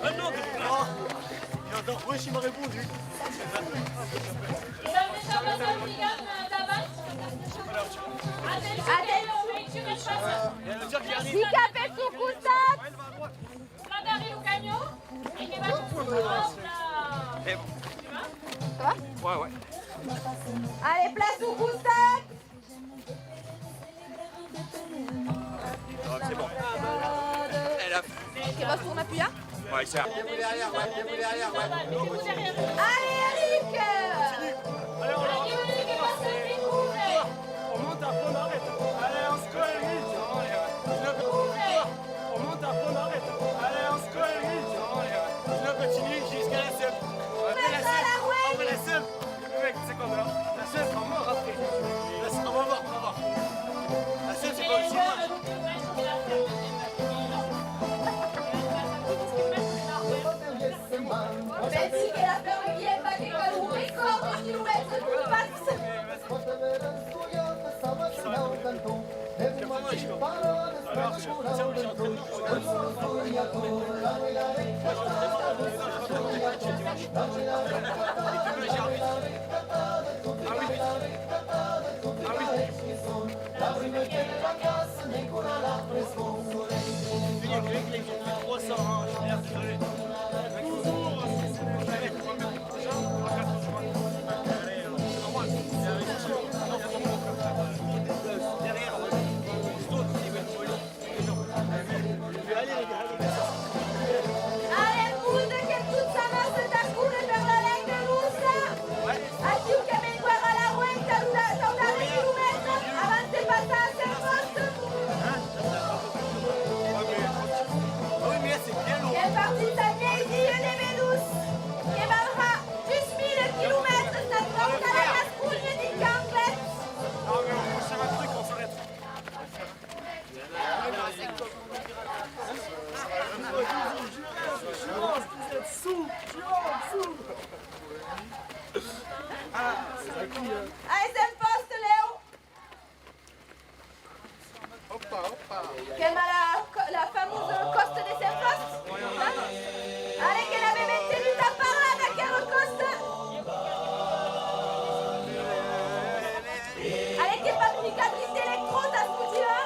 Ah non, wesh, il m'a répondu. Nika fait son coussin. Ça va? Ouais, ouais. Allez, place au coussin. C'est bon. Elle a... Ok, bah, on appuie, hein? Ouais, ça. Allez, Eric. Allez, on monte à fond, arrête. Allez, on se colle, vite. On monte à fond, arrête. Allez, on se colle, vite. Je continue jusqu'à la seule. On va la seule. Le mec, c'est quoi là? La seule sera mort après. La seule, on va voir. La seule, c'est pas aussi loin. Merci que la ferme Guillaume va qu'il colle un record de kilomètres de passe. Allez, Moud, que toute sa masse t'accoule vers la ligne de Rousse. Aquí au Camégoire à la Rouen, t'as des kilomètres. Avancez pas ça à Saint-Poste. Oui, mais c'est bien long. Quelle partie ta vieille ville des Vénus. Qui valra plus 1000 kilomètres. Ça te porte à la Gascogne d'Incanglette. Non, mais on cherche un truc, on s'arrête. Allez, Saint-Poste, Léo. Quelle la fameuse coste de Saint-Poste. Allez, qu'elle avait maintenu ta parade à quelle coste. Allez, che fabbricatrice d'électro, t'as ce petit-là.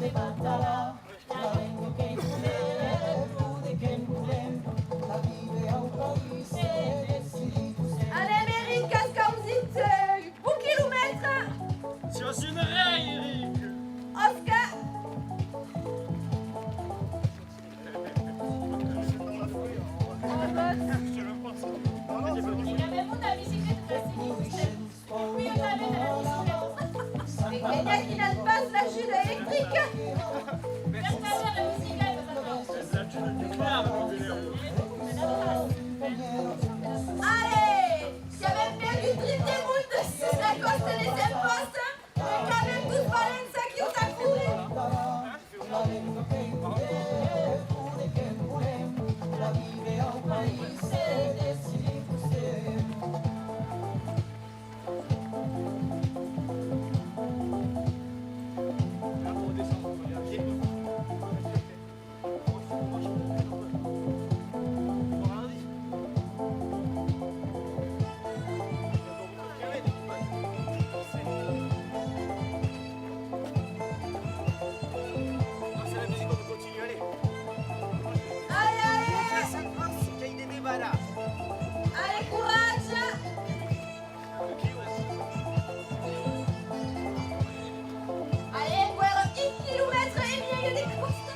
pude batala, la vengo che pude che mulem, la vive au país, Allez, Méric, qu'est-ce qu'on dit? Bon kilomètre. Sur une raille, Eric. Oscar. Il avait mon avis, c'est que oui, on avait la Et Kenya qui n'a pas la chute électrique. Allez, si avait perdu le drift des routes de 6 à cause de les impostes, mais quand même tous Valencia qui ont accouru. la vengo che pude che mulem, la vive au país, decidi você. C'est la musique, on peut continuer, allez. Allez, allez, allez, courage. Allez, voilà 1 kilomètre et bien des costes.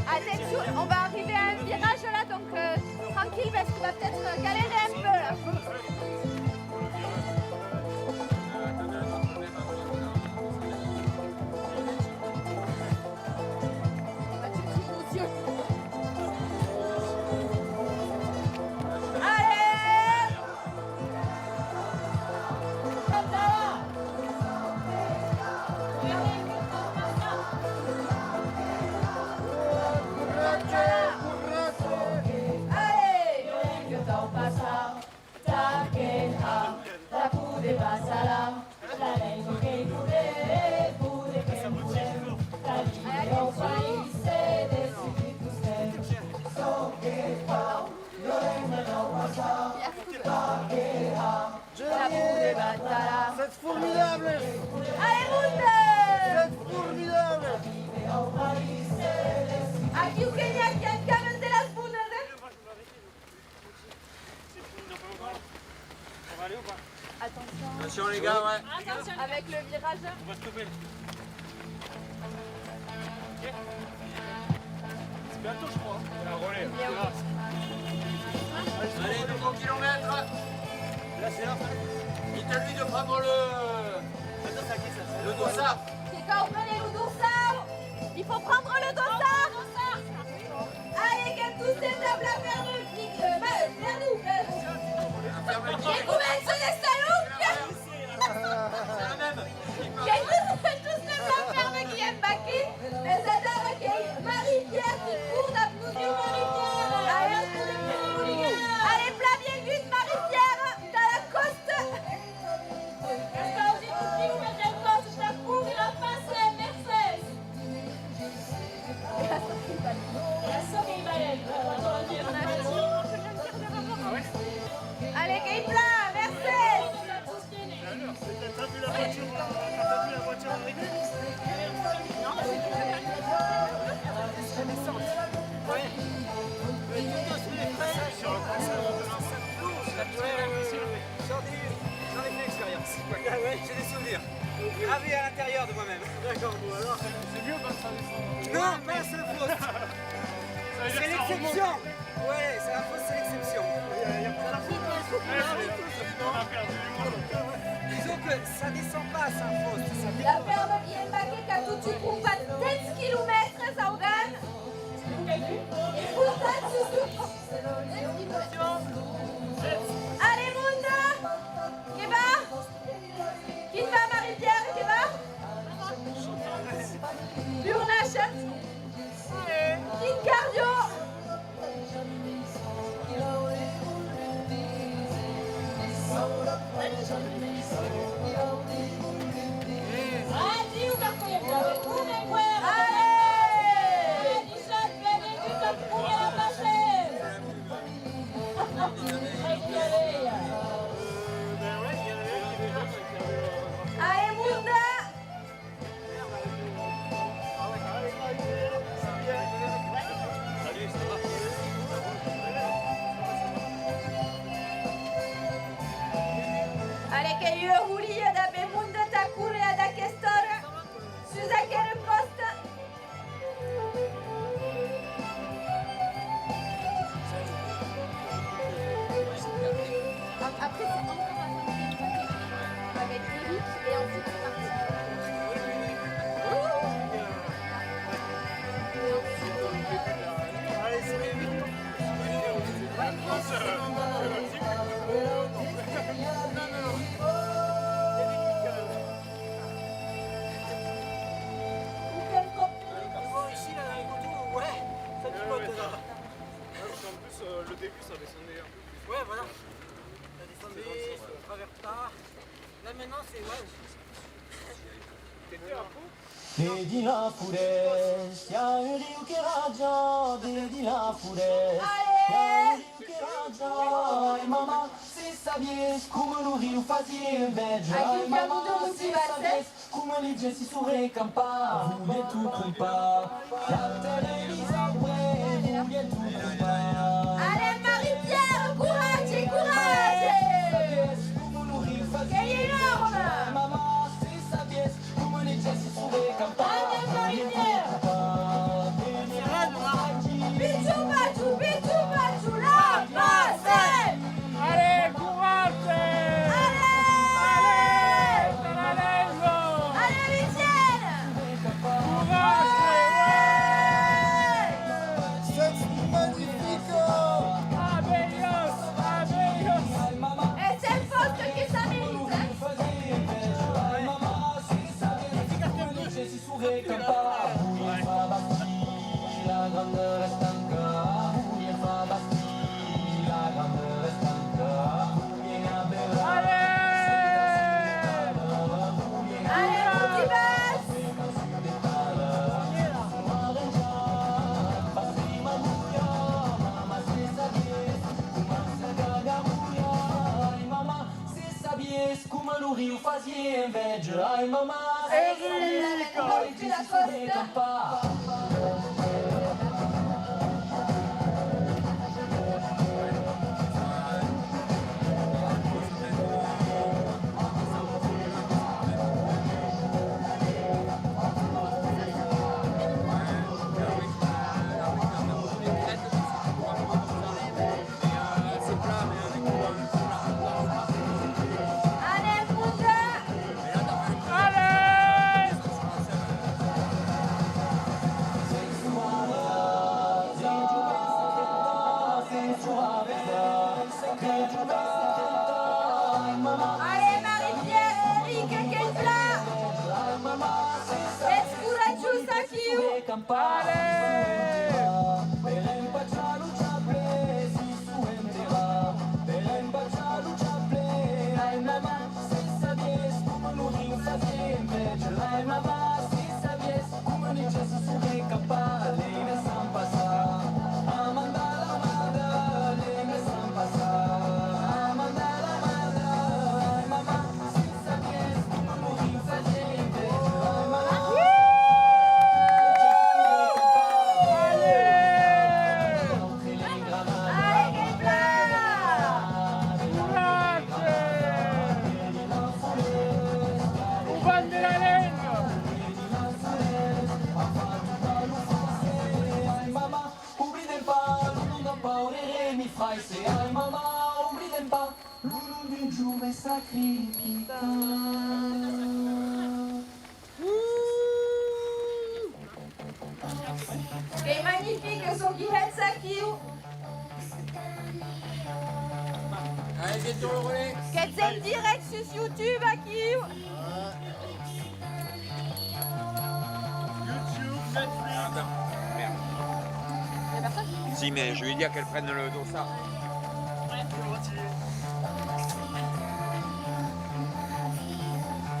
Attention, on va arriver à un virage là, donc tranquille parce qu'on va peut-être galérer un peu là. Allez. Allez. Que t'en passa, ta queja, la pude pasala, la vengo che pude che mulem, la vive au país, decidi você. So que fa, yo no pasa, ta queja, la pude batala, C'est formidable. Allez, route. C'est formidable. vive au país, decidi Aquí au Kenya, qui a un camion de las bunas. On va aller ou pas? Attention les gars, ouais. Avec le virage. On va stopper. Ok. C'est bientôt, je crois. Il y a un relais. Allez, nouveau kilomètre. Là, c'est là. Dites-lui de prendre Attends, c'est à qui ça? le dossard. C'est quand on prenait le dossard. Il faut prendre le dossard. Allez, que tous ces tables à faire le clic. Vers nous. Et combien sont des salauds? C'est la même. Tous ces tables à faire le Guillaume Baquet. Les adores accueillent Marie-Pierre qui court d'applaudir Marie-Pierre. Allez, plat bien vite, Marie-Pierre. T'as la coste. Allez, Kate plat, Mercedes. T'as vu la voiture arriver? La descente. Ouais. Sur le J'en ai fait l'expérience. Ah ouais, j'ai des souvenirs. Gravé à l'intérieur de moi-même. D'accord, bon alors, c'est mieux pas ça descendre. Non, pas la seule fausse. C'est l'exception. Ouais, c'est la fausse, c'est l'exception. Disons que ça descend pas à Saint-Faust, ça La descend. ferme Guillaume Baquet qui a tout de suite pas 10 km à Ougan. Et pourtant, allez, Munda. Qui va? Qui va, Marie-Pierre? Qui va? Burnache. Qui cardio? Ah, dis où t'as fait? Allez, que yo Julia da Bemunda da Curea da Questora. Suza quelle poste. Après, c'est encore un avec Eric et ensuite c'est parti. Allez, c'est vite. Ici, là, dans les coteaux, ouais, ça picote là. En plus, le début, ça descendait un peu plus. Ouais, voilà. Ça descendait, on traverse pas. Là, maintenant, c'est ouais. T'étais à fond? Vedi la foresta, il rio che raggia, vedi la foresta, il rio che raggia, e mamma se sapessi come lo rio fazia invegia, e mamma se sapessi come li gessi su recampa, voglio tu compa, la televisione, voglio tu compa. Allez, Marie-Pierre, courage, courage. Che è enorme. Mamma se sapessi come li gessi su recampa. Bichu, la passe. Allez, courage! Allez. Allez, Allez, Michel. courage! C'est magnifique. Abellos! Et c'est le poste qui ça mérite. La grande restanca, il fa basti, la grande restanca, vieni a bere. Allez, petit basse. Come lo rio fazia invegia, ai mamma, Enrico, la costa. Allez, Fouta. Allez, Marie-Pierre, Eric, quel plat. Escura giusta chiù. Allez, quel plat. Ai mamma, oblidem pas, l'uno del giuve sacrifica. Et magnifique son guillet Sakiou. Allez, j'ai sur le relais. Quetzal direct sur YouTube, Akiou. YouTube, Netflix. Si, mais je vais lui dire qu'elle prenne le dossard.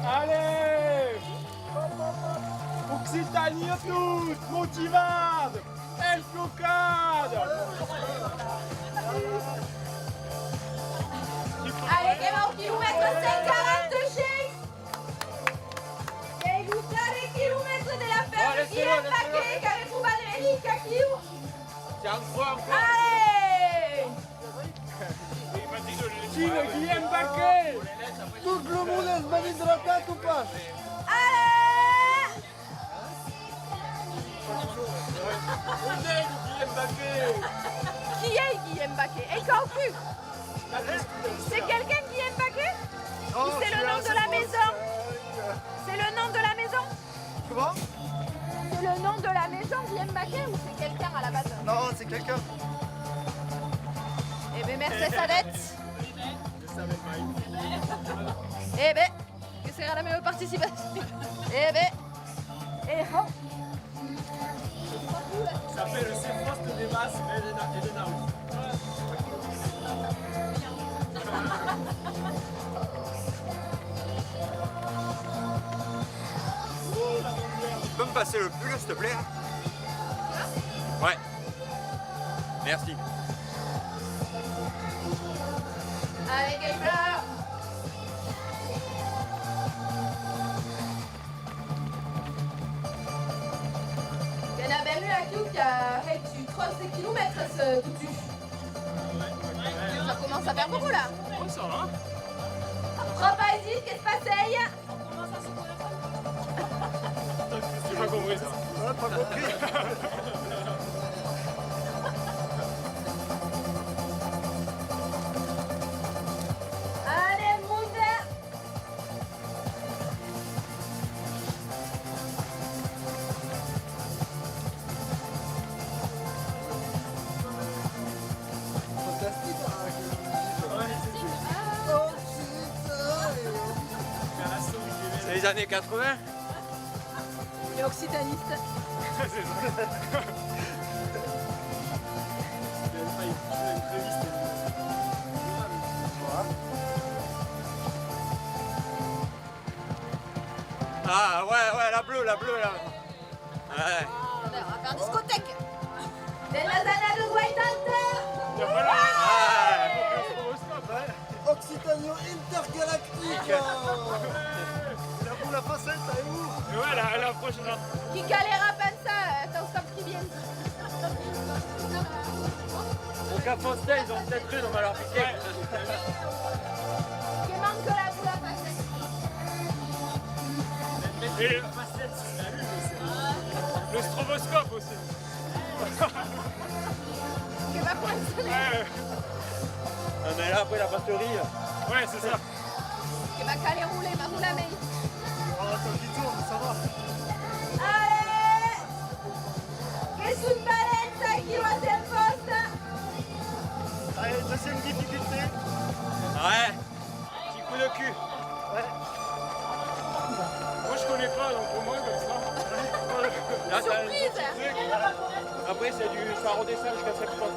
Allez! Occitanie toute, motivade, el flocade! Allez, che va un chilometro 6,40 chez. Et vous les kilomètres de la ferme Allez, qui c'est est bon, laisse-le. paquet, qui avait trouvé l'Amérique, Akiou. C'est encore. Allez! Qui le Guillaume Baquet? Tout Qui est Guillaume Baquet? Encore plus. C'est quelqu'un Guillaume Baquet? Ou c'est le nom de la maison? C'est le nom de la maison? Comment? C'est le nom de la maison Guillaume Baquet ou c'est quelqu'un à la base? Non, c'est quelqu'un. Eh bien, merci Sadette. Eh bien, que sera la meilleure participation? Eh bien, et hop. Ça s'appelle le Sephrost des masses et de Naoui. Tu peux me passer le pull, s'il te plaît? Ouais. Merci. Allez, Gamer. Il y en a bien eu un qui a fait 3 kilomètres ce tutu. Ça commence à faire beaucoup là. Oh, ça va. Vas-y, qu'est-ce qui se passe? J'ai pas compris ça. Ouais, pas compris. Allez, monte. C'est les années 80? Et occitaniste. Ah ouais, la bleue là. Ouais. On va faire discothèque. De la zona de Guaitante. Occitanien intergalactique. La facette, elle est où? Ouais, la prochaine là. Qui calera pensa, t'en stop qui vient. Au Cap Fostel, ils ont peut-être cru dans leur piquet. Qui manque la boule à passer. Et le stroboscope aussi. Qui va pointer. Ouais, Mais là, après la batterie. ouais, c'est ça. Qui va caler rouler, ma roule à main. Oh, attends, qui tourne, ça va. Allez. Que es un Valenza qui va ser posta. Allez, deuxième difficulté. Ouais. Petit coup de cul. Moi je connais pas, donc au moins comme ça. Là, t'as un Surprise. petit truc. Après, ça redescend jusqu'à 7 fois.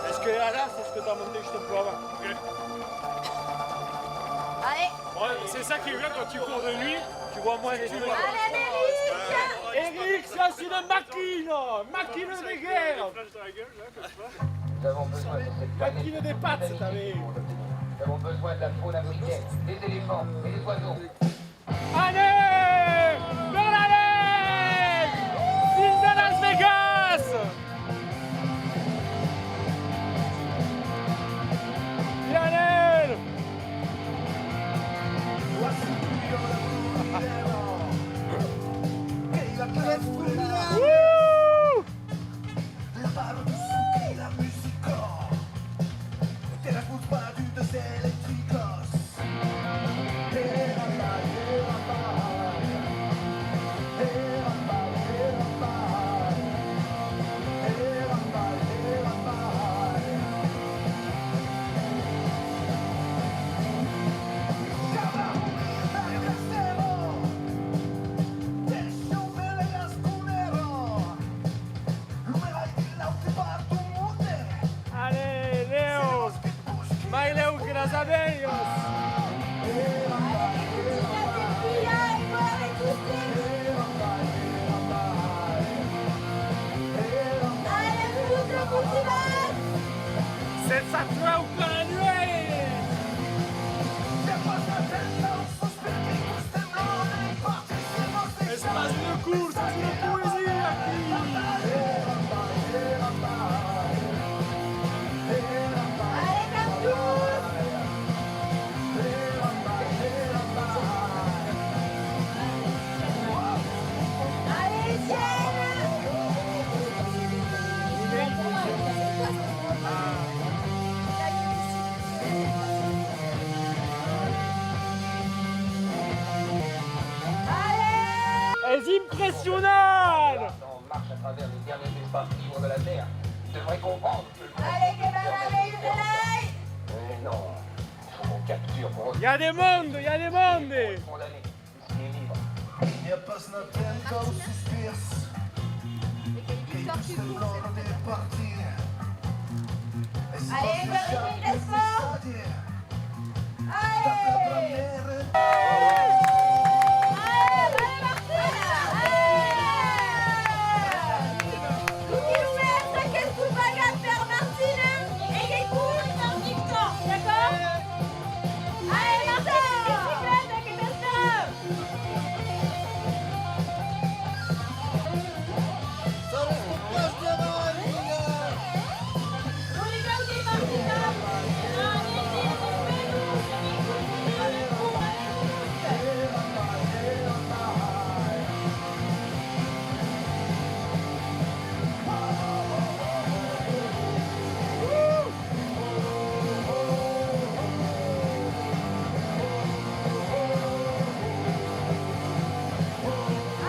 Est-ce que là, c'est ce que t'as monté juste un peu avant? Allez, Ouais, c'est ça qui est bien quand tu cours de nuit. Tu vois moins les doigts. Allez, Mélisse. Eric, ça c'est une machine! Machine de guerre! Nous avons besoin de cette planète. Machine des pattes, cette année! Nous avons besoin de la faune africaine, des éléphants et des oiseaux. Allez! Vers la lèvre! Ville de Las Vegas! Lionel! Wouh! Allez, Léo! Vai, Léo, graças a Deus! Senza troppo la nuit! Espace de course, c'est une poésie C'est impressionnant. On marche à travers les derniers espaces libres de la Terre. Il devrait comprendre que le monde... Allez, camarades, une soleil! Non, il faut qu'on capture pour Il y a des mondes, il y a des mondes. condamner. Il est libre. Я посмотрел suspirse. Allez, Véronique, laisse-moi! Allez! Allez, Martine! Kilomètres, qu'est-ce qu'on va faire, Martine? Et les couilles, c'est Victor, d'accord? Allez, Martine! Bicyclette avec les besteurs!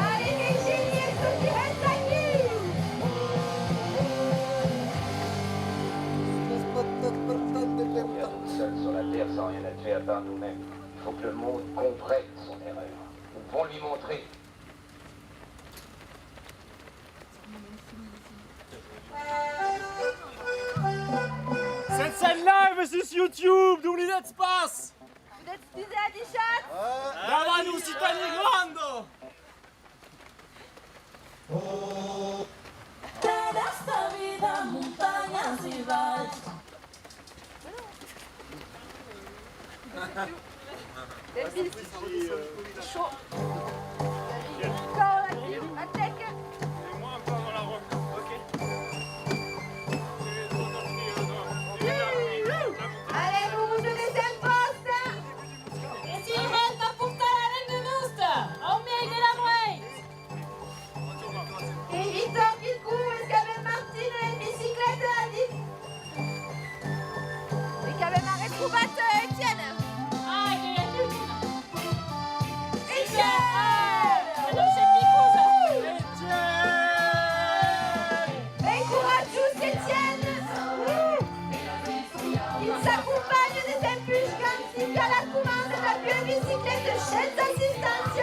Allez, Virginie, et ceux qui restent aquí! On vient tout seul sur la Terre sans rien à tuer à part nous-mêmes. Il faut que le monde comprenne son erreur. Nous devons lui montrer. Cette scène live, c'est sur YouTube, d'où l'idée se passe. Vous êtes utilisés à 10 shots? Là-bas, nous, Citanie Grande. Chaud. Encore là-dessus, attaque. Moi, un peu avant la rock. Ok. Allez, vous vous deuxième poste. Et si il reste à porter la reine de Nousta, au milieu de la droite. Et Victor qui court, est-ce qu'avec Martine et une bicyclette à 10? Et qu'avec un rétrouvateur, Étienne. Ah, il y a tout. Étienne! Non, c'est Picouza. Et courageux, Étienne. Il s'accompagne des impulses ainsi qu'à la commande de la plus bicyclette de chaîne d'assistance.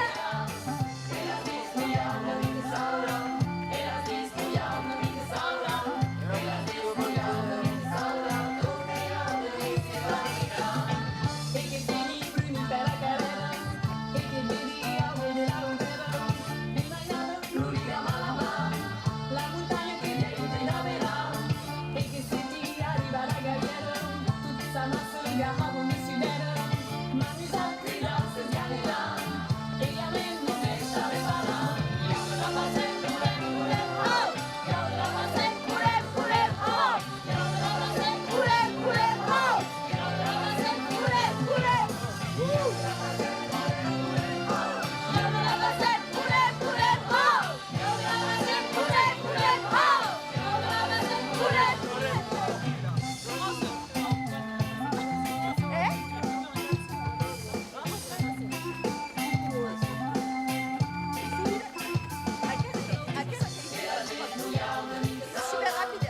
Super rapide.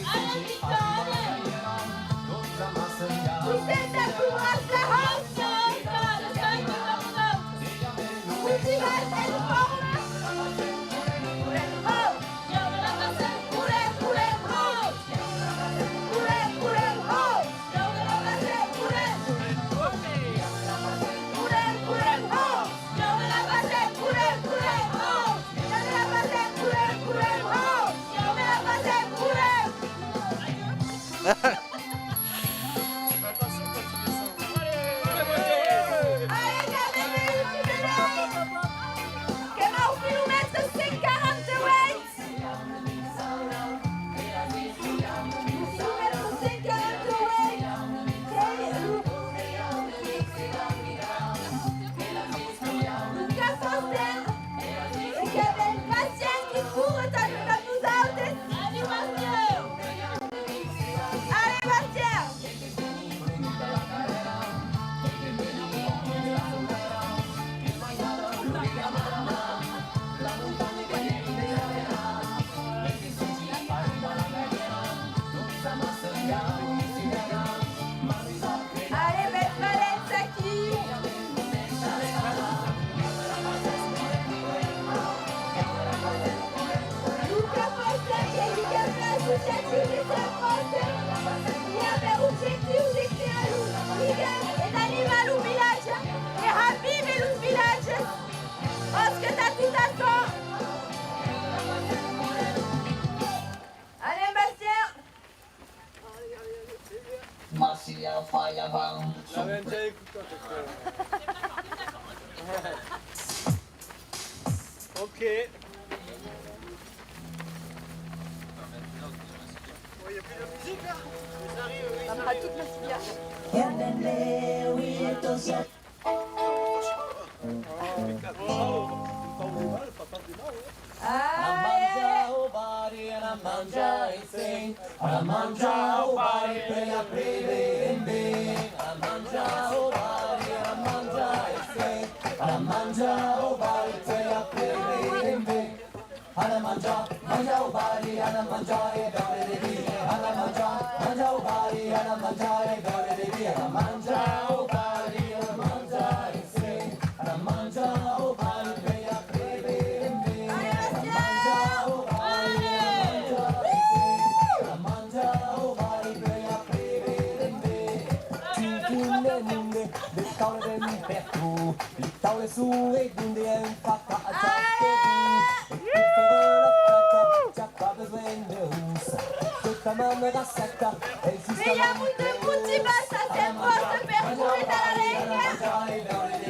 Allez, Victor, Poussez ta courage, la hausse. Cultivez cette forme. Allez, Ok. Il n'y a plus de musique là. Ils arrivent, Ça fera toute ma filière. Mangia o bari and I mangia e sing. I mangia o bari pray a pray in bing. I mangia o bari and I mangia e sing. I mangia o bari pray a pray in bing. I mangia o bari and I mangia e bari di. I mangia o bari and I mangia e bari di. I mangia o bari and I mangia e sing. I mangia o bari pray a pray in bing. Le tavole su e quindi è un fatta a Mais il y a beaucoup de Moutiba, ça s'impose de faire courir dans la ligne.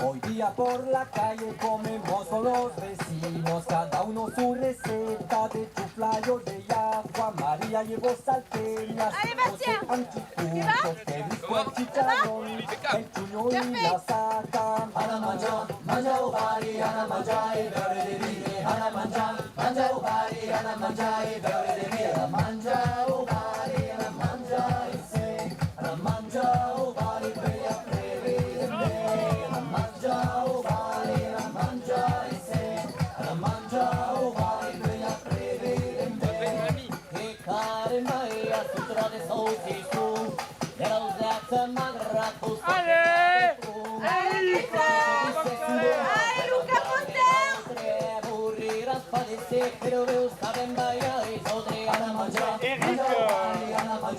Hoy día por la calle comemos con los vecinos, cada uno su receta de chuflayo de agua. María llevó salteñas, Allez, Bastien. anticuchos, que disco el chicharrón, el chuño y la saca. Ana manja ubari, ana manja e beure de vine. Ana manja ubari, ana manja e beure de vine. Ana manja ubari, ana manja e se. Ana manja ubari, bella preve de me. Ana manja ubari, ana manja e se. Ana manja ubari, bella preve de me. E care mai a sutra de sauti su. Era usata magra custa. Allez! Allez, Luca Potter! Pero eu sabem bailar e sobre Ana manja. Eric!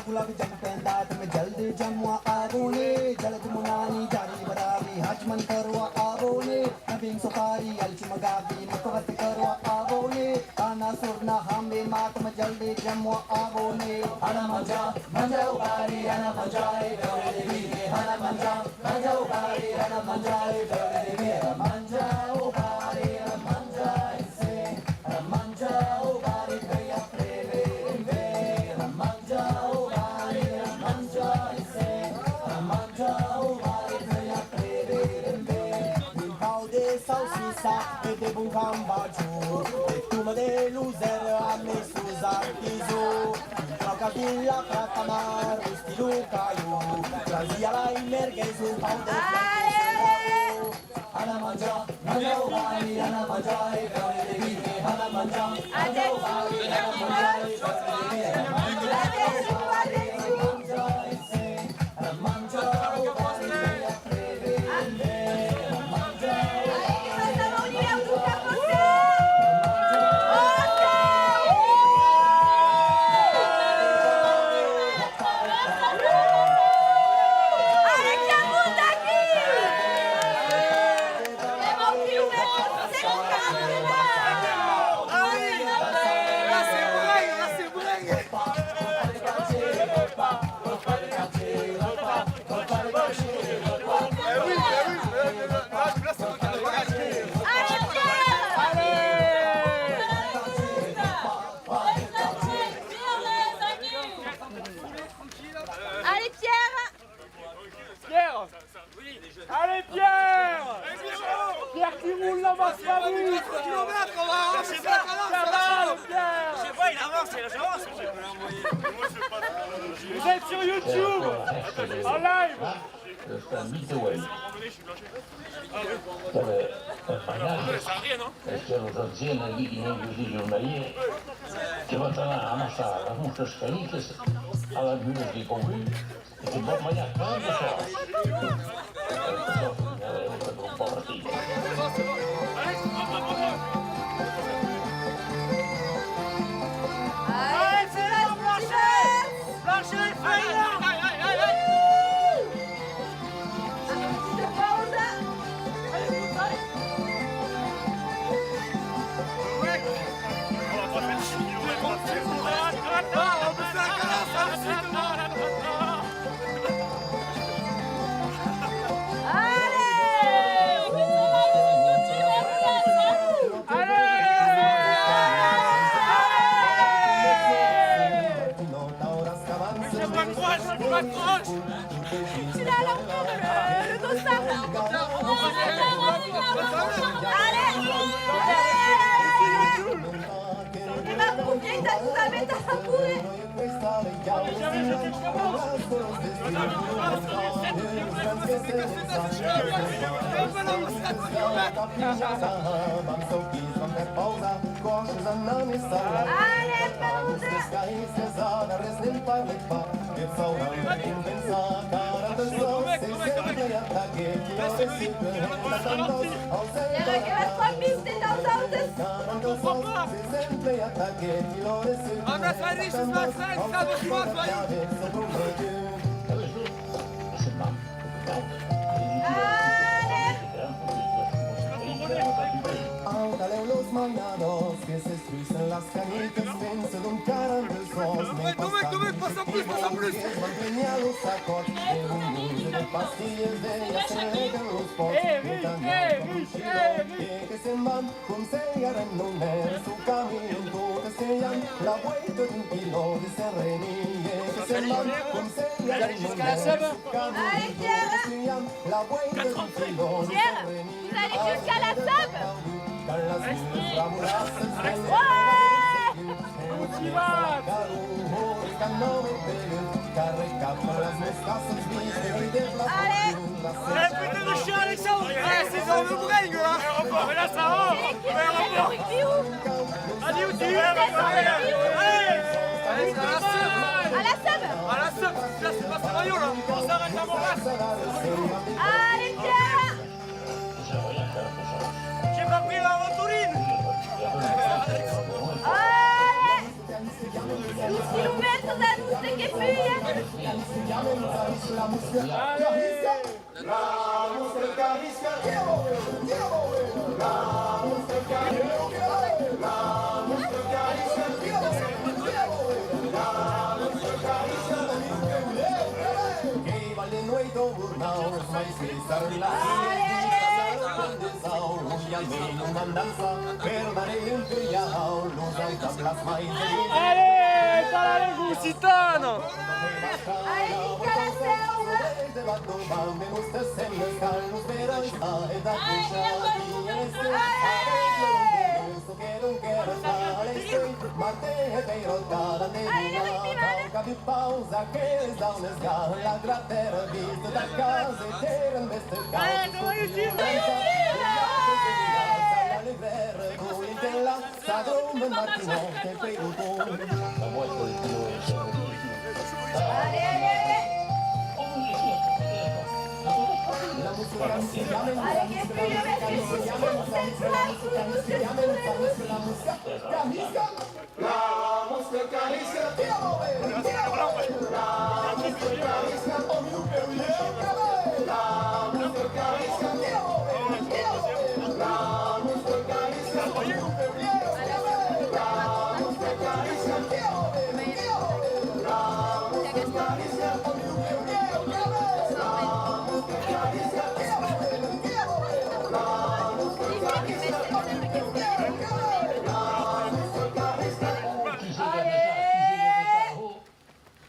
गुलाब जम पैंदा तुम जल्दी जमुआ आगोने जल्द मुनानी जारी बराबी हजमन करवा आगोने नबीन सुपारी अलची मगाबी मुकवत करवा आगोने आना सुरना हमें मातम जल्दी जमुआ आगोने आना मजा उबारी आना मजा ए दौरे देवी आना मजा उबारी आना मजा ए दौरे देवी मजा उबारी आना मजा से आना मजा उबारी गया प्रेमे आना मजा salsissa e de bun cambaggiù e tu me de loser a me susartizu troca villa frata mar stilu caiu trazia la merghe sul pau de ana mangia uvari ana mangia e gare de vite ana mangia uvari ana mangia e gare de vite Allez, Pierre! Pierre! Allez, Pierre! Pierre qui roule la masse famille! 3 km, on va avancer ça va, Pierre! Je sais pas, il avance, j'avance. Vous êtes sur YouTube! En live! C'è l'agenzia di giornalieri Je wat dan aan staan, dat moet dus genieten. Alle muren die komen. Ik heb maar ja, kan je zo. Allez, c'est la Blanchette! Blanchette, feuille-là! Tu l'as à l'envers, le dossard. Allez. Tu vas pour bien, t'as tout à mettre à courir. Allez, Ándale los mañanos que se estruicen las canicas, vence de un caran de sos, me pasa plus, mantenía los sacos de buñuelos, de pastillas de ellas se legan los pots, de cañón con chilo, que se van con sellar en un mes, su camino que se llama la vuelta de un kilo de serrenille, que se van con sellar en un mes, su camino que se llama la vuelta de un kilo de serrenille. Vous allez jusqu'à la table. Eh putain de chien Alexandre. Eh c'est dans le bringue là. Mais là ça va. Allez où tu es? Allez À la table. à la seule. Là c'est pas sérieux là. On s'arrête à mon race. Allez, Pierre. J'ai pas pris la rotoline. Allez. 12 kilomètres da luz de Quepuia. Allez, para les Lusitanos. Allez, jusqu'à la serve.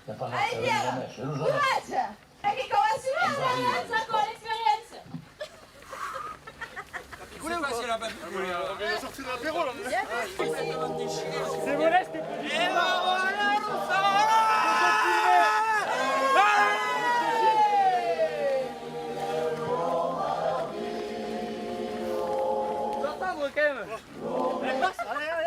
Allez, Pierre, courage. Allez, qu'on va suivre. Ça quoi l'expérience? C'est passé la balle. On vient de sortir de l'apéro là. C'est modeste. Et ben voilà, nous sommes là. Attendre quand même. Allez, passe. Allez.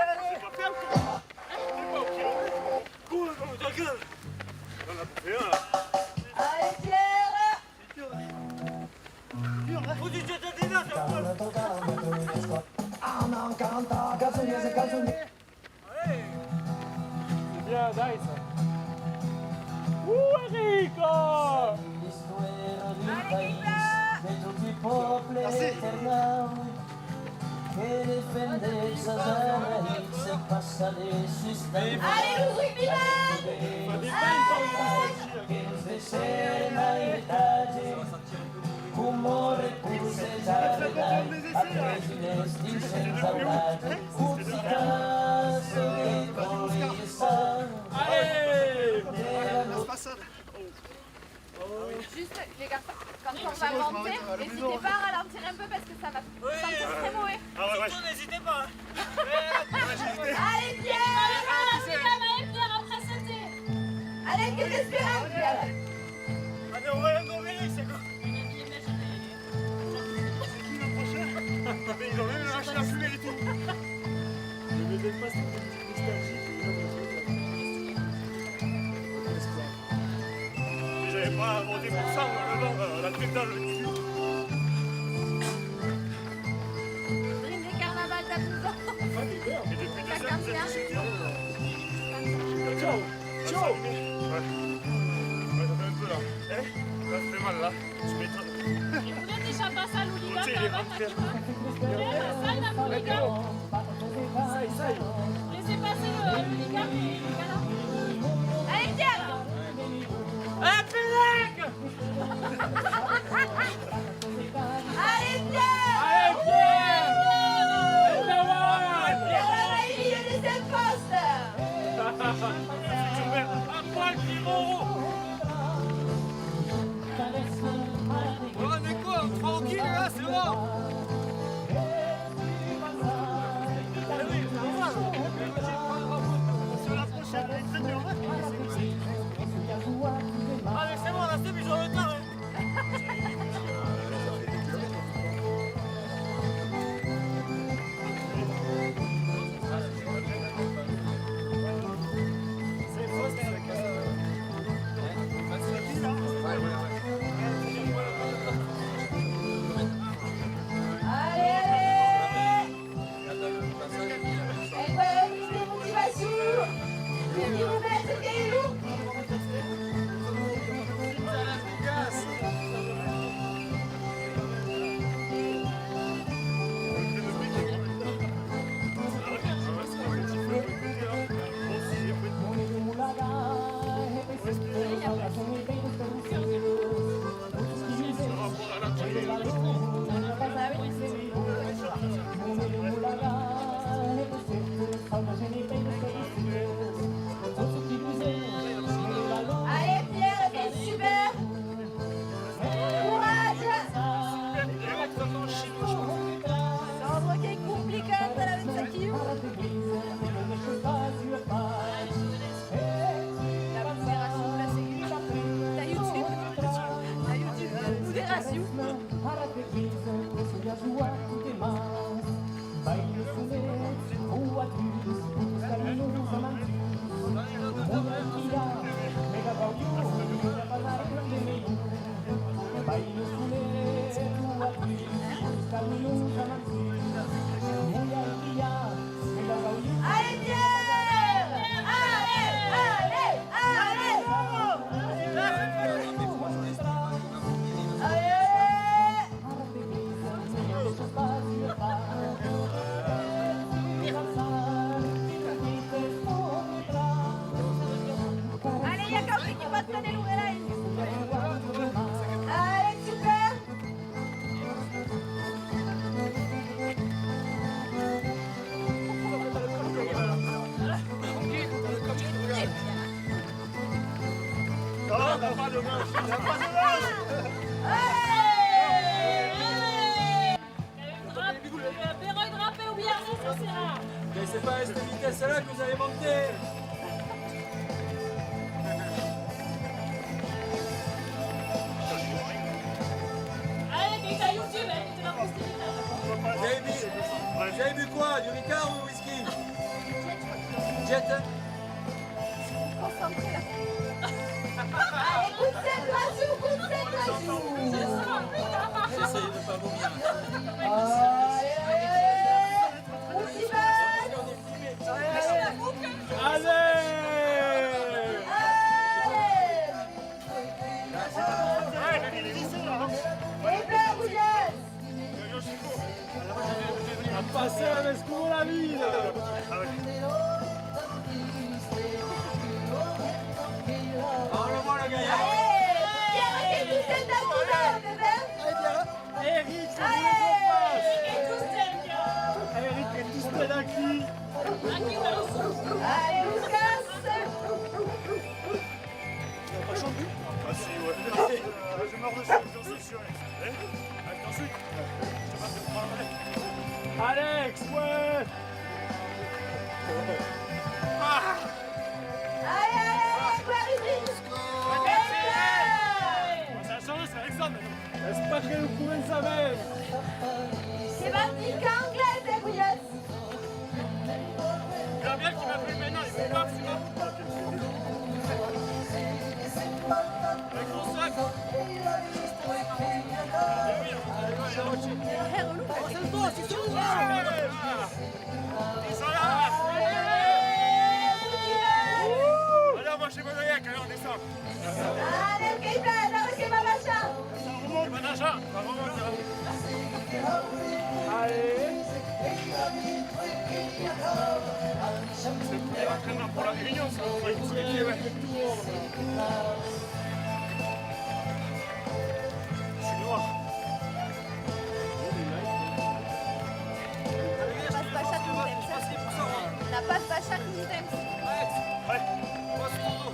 già, dai. Enrico! Allez, l'ouvrir Milan! Juste, les gars, quand on va monter, n'hésitez pas à ralentir un peu parce que ça va sentir très mauvais. Ah ouais, n'hésitez pas. Allez, Pierre! Allez, que t'espères, Pierre! Allez, on va la gommer, c'est quoi? Mais ils ont même lâché la fumée et tout. Ne me donne pas cette petite nostalgie. J'avais pas monté pour ça, moi, la tête dans le cul. Rime des carnavals d'Abusan. Et depuis 2 ans, vous êtes chez toi. Ciao! Ciao! Ouais, ça fait un peu là. Là, ça fait mal là. Tu m'étonnes. Et vous êtes déjà passé à l'Ouligan, Ok, il est rentré. Laissez passer le Ouligan. Allez, Pierre! Ah, Félix! Allez, Pierre! Allez, Pierre! Pierre, la milieu des impostes! Un poil qui roule. On est quoi? Tranquille là, c'est bon. Sur la prochaine, allez, c'est bon, là, c'est plus sur le temps. Allez, Pierre, c'est super! Courage! Sandro che è complicata la vecchia. La modération, la sécurité, la YouTube, la modération. Allez, Pierre! Allez, allez, allez! Allez, il y a quelqu'un qui va te donner l'oreille. Allez, super! Non, t'as pas de manche. T'as pas de manche. Perroy drapé ou bien ça sera. Mais c'est pas à cette vitesse-là que vous allez monter. Allez, t'es à YouTube, hein, t'es dans le style. Vous avez bu quoi? Du Ricard ou du whisky? Jet. Concentré là. Allez, coup de cette oiseau, coup de cette oiseau! Essayez de pas vomir. Allez, allez! On s'y va! Allez! Aquí ou alors sous. Allez, Lucas. Ah si, ouais. Je meurs dessus, j'en suis sûr. Attention. Alex, ouais. Allez, Ça change, c'est Alexandre. C'est pas que nous pouvons savoir. c'est parti, Anglais, c'est bouillette. Gabriel qui m'appelle maintenant, il veut pas, tu vois. Avec mon sac. Ils sont là. Alors moi je suis monoïaque, allez on descend. Allez, le Kayblad, là, c'est ma machin. Ça remonte. Bon achat, ça remonte. Allez. C'est le premier entraînement pour la réunion, ça va être compliqué, ouais. Je suis noir. La passe Bachar Nitems. Ouais. Passe ton dos.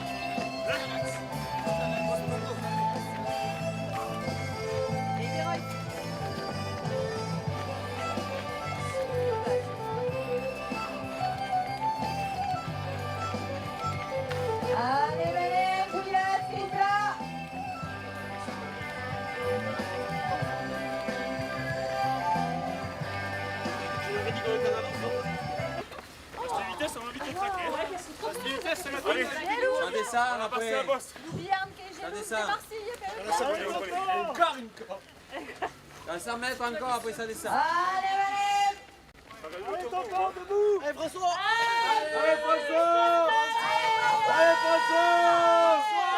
Et Leroy. Allez, venez, bouillette, s'il vous plaît. Cette vitesse, on va vite le traquer. Cette vitesse, c'est la allez. Ça descend On va passer la après. bosse. Bouillard, Kejel, c'est Marseillais, Encore une corde. Dans 100 mètres encore, après ça descend. Allez, venez. Allez, tonton, debout. Allez, François! Allez, François. Allez, François.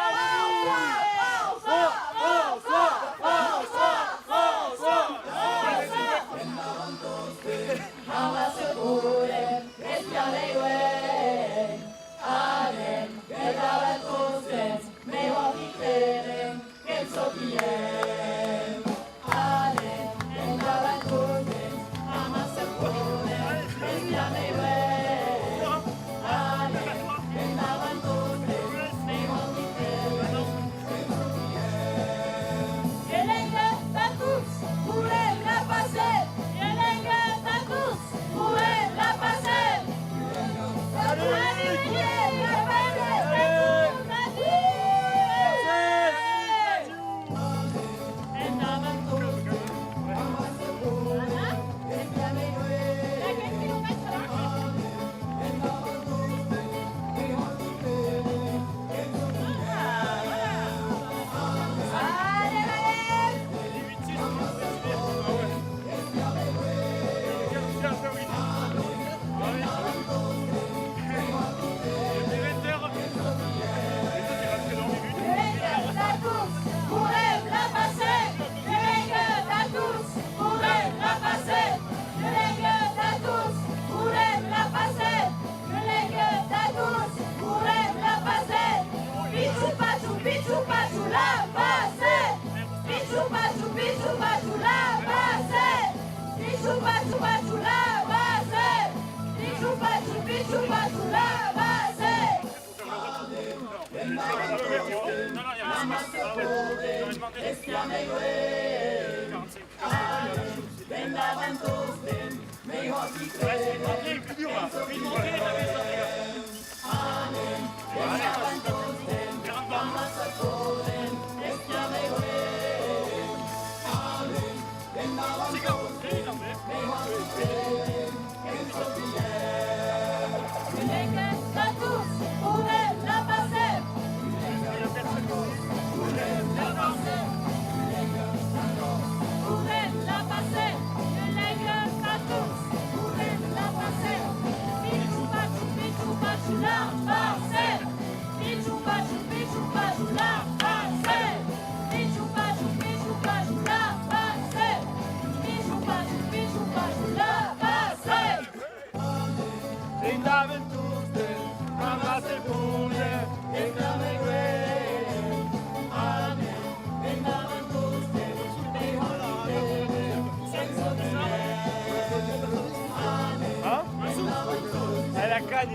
Pichu, pachu, pichu,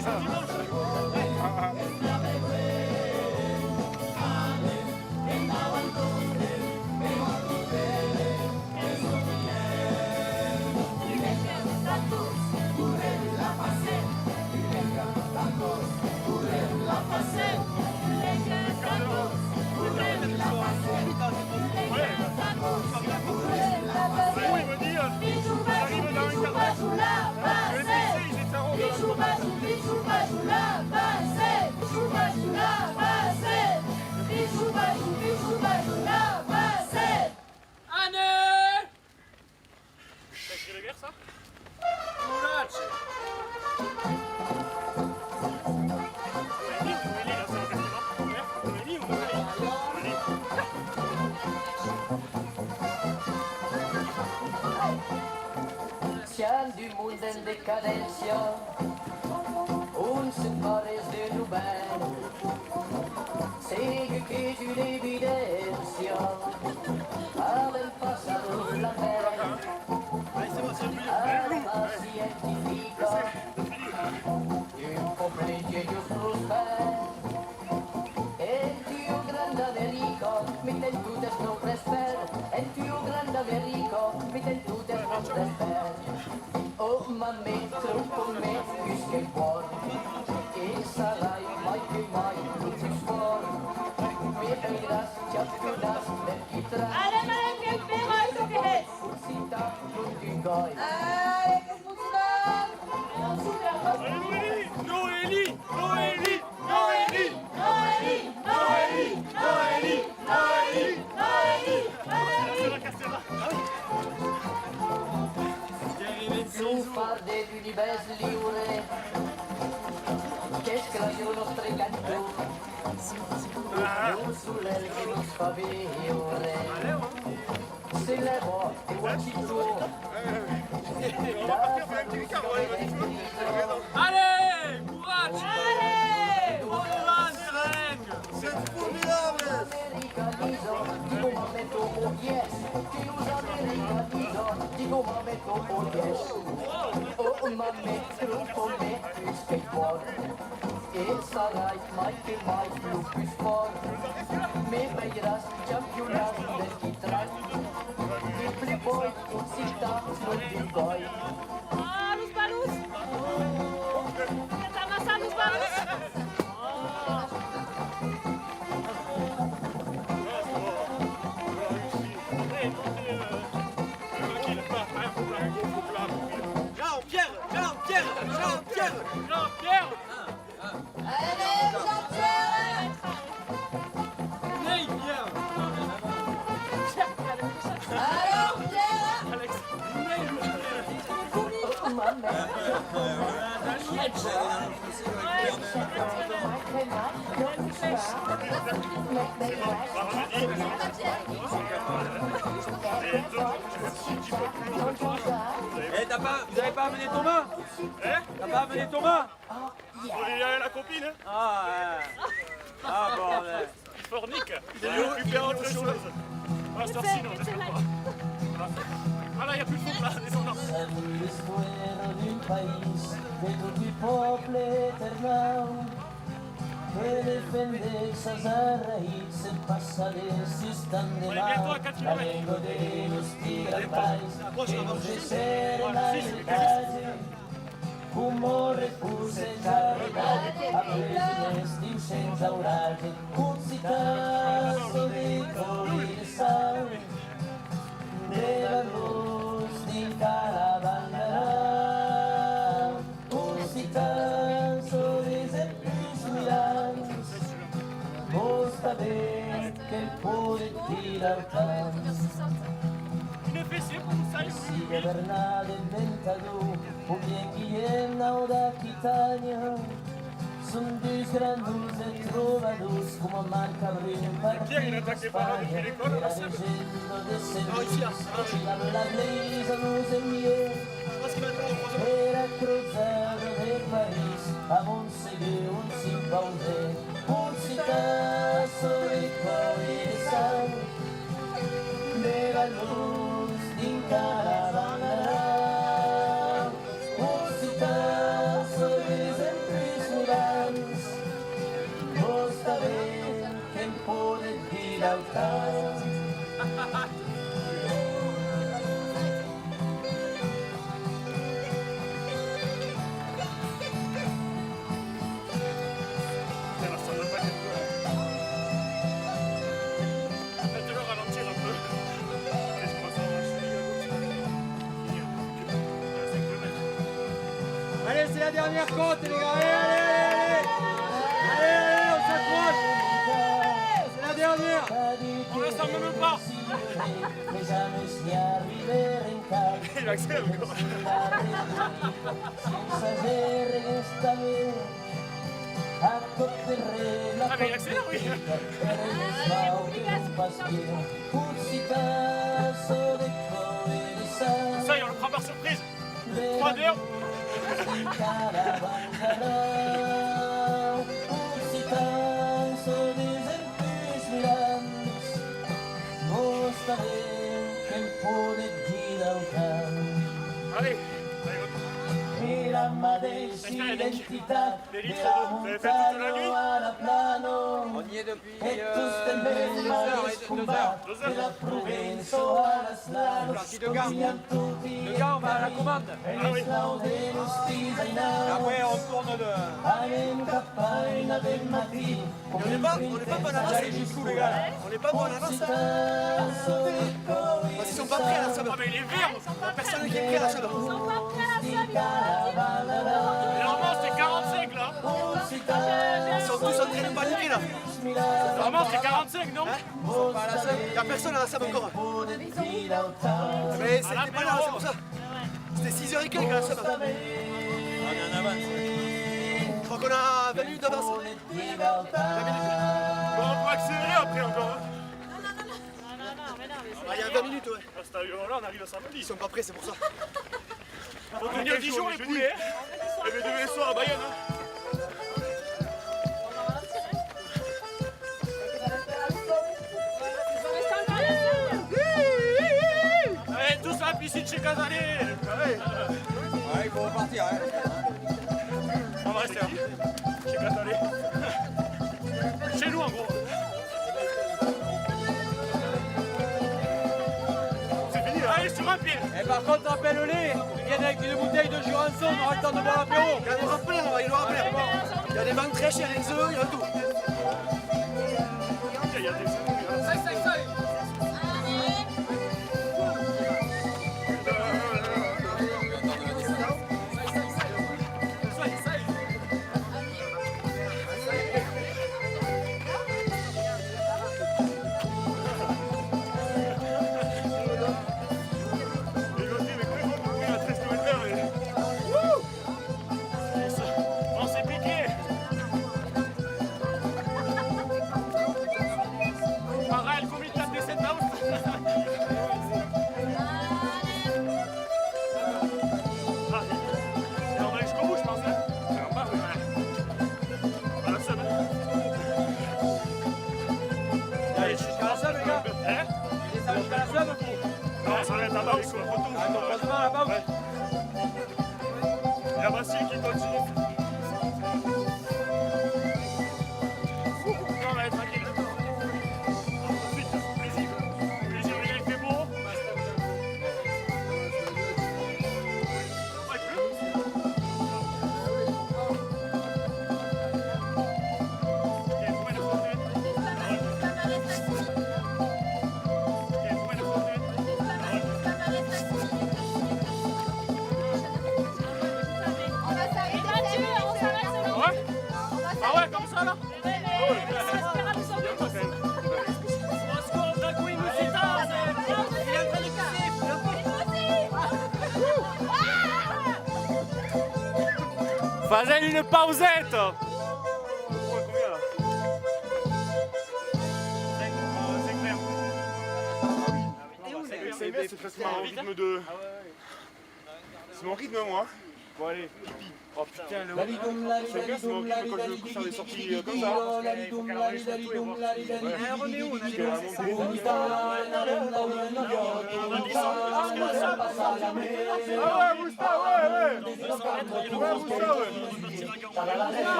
c'est un dimanche. Oui, il me dit, j'arrive dans un quart d'heure. Je vais pisser, j'ai un rond de la Anne! T'as écrit les verres, ça? Siamo di mondo in decadencia, un separes de nous-mêmes, c'est que tu l'évidencia, al el pasado la mer, al pacientifica, un complejo prosper, el tuo grande America, mitten tuttes non prosper, el tuo grande America, mitten tuttes non prosper. Oh mamma, troppo me, plus che buono, e sarai mai più fuori, mi vedas, ciascunas del chitra, Allez, madame, quel perroy, so que es. sita, non ti goi. Allez, qu'est-ce qu'on se donne? Allez, Noélie! Noélie! Noélie! Su farde d'univers liure, che scrivono nostre canzoni, non sulle che non fa vivere, se le volte guardi tu, la traduzione del grido, Allez! Courage! Allez! On y va, Seringue! C'est formidable! americanizo, dico momento oh yes, che usa americanizo, dico momento oh yes, oh mamme, troppo me, più che buono, e sarai mai che mai più forte, me vederas campionat del chitral, e playboy, si sta, non ti goi. Ah, los balus! ¿Qué masa los balus? Jean-Pierre! Jean-Pierre! Jean-Pierre! Jean-Pierre! Allez, Jean-Pierre! Ney, viens! Alors, Pierre! Alex! Oh mamme, Eh, vous avez pas amené Thomas? Hein? T'as pas amené Thomas? Il y a la copine, hein? Ah, ah bordel. Il fornique. Il est occupé à autre chose. Ah, c'est si, non, j'espère pas. Ah là, il n'y a plus de fond, là, descendant. l'espoir d'un país de tot el poble eternal que defende esas raíces pasadas y están de mal la lengua de los tigres que nos desea la calle como recurso de caridad a veces diu sense oratge un citazo de color de sal de la luz de caravana, un citazo de plus mirants, vos sabés que el puede tirar tan. Une fessée pour tout ça, il faut Si de Bernat inventador, o bien Guillem d'Aquitània, són dos grans de trobadors com a marca breu per Espanya, era llegenda de Sevilla, la Blesa nos envió, era cruzado de París, a Montseguer un simpauser, un citazo de cohereção, de la luz din caravana, un citazo de sempre d'autant. Ça va pas être cool. Faites-le ralentir un peu. Qu'est-ce qu'on va faire? Allez, c'est la dernière côte, les gars. Allez, on s'accroche. C'est la dernière. On reste en même pas. Il accélère encore. Ah mais il accélère, oui. Ça y est, on le prend par surprise. 3 d'heure. Allez. La mateixa identitat Les de litres la d'eau, vous avez fait toute la nuit? muntanya a la plano. On y est depuis Et tous també mares combat de la Provenço a les lanos. Parti de gare. Combien tutti Le gars, on va à la commande. en les lauderos Et tisainaus. après, on tourne de... Anem cap a una del matí. On n'est pas bon à la Allez jusqu'où, les gars? On n'est pas bon à la race. Parce qu'ils sont pas prêts à la saveur. Ah mais il est vert. Personne qui est prêt à la saveur. Ils sont pas prêts à la salle. Normalement c'est 45 là. Ils sont tous en train de paniquer là. Normalement c'est 45 non? Il n'y a personne à la saveur encore. Mais c'était pas là, c'est pour ça. C'était 6h et quelques à la saveur. On est en avance. Je crois qu'on a 20 minutes d'avance. 20 minutes. Bon, on peut accélérer après encore. Ah, il y a 20 minutes, ouais. À cet allure-là on arrive à samedi. Ils sont pas prêts, c'est pour ça. Faut tenir 10 jours les poulets. Et les demain soir à Bayonne. Allez, tous à la piscine chez Casalet. Ouais, il faut repartir. Hein. On va rester là. Chez Casalet. Chez nous en gros. C'est fini là. Allez, sur un pied. Et par contre, rappelle-les, ils viennent avec une bouteille de Jurançon, on aura le temps de boire l'apéro. Il va nous rappeler, il nous rappeler. Il y a des banques très chères, les œufs, il y a tout. Il y a des on s'est piqué. Pareil, combien de tables de cette house? On va aller jusqu'au bout, je pense. Hein. C'est en bas, oui, voilà. Voilà, ça va. Allez, jusqu'à la salle, les gars. Hein? Et ça va jusqu'à la salle, ou Non, ça va être là-bas avec son photo. Ah, donc, croisement là-bas, Ouais. Il y a Bastien qui continue. Non, mais tranquille. Ensuite, plaisir. Plaisir, les gars, il fait beau. Ouais, ah ouais, comme ça là? Faisais une pausette. Combien là? 5 clair. C'est presque mon rythme de... C'est mon rythme moi. Bon allez, pipi. Oh putain, le... C'est bien, c'est mon rythme quand je couche sur des sorties comme ça. On est où? On a dit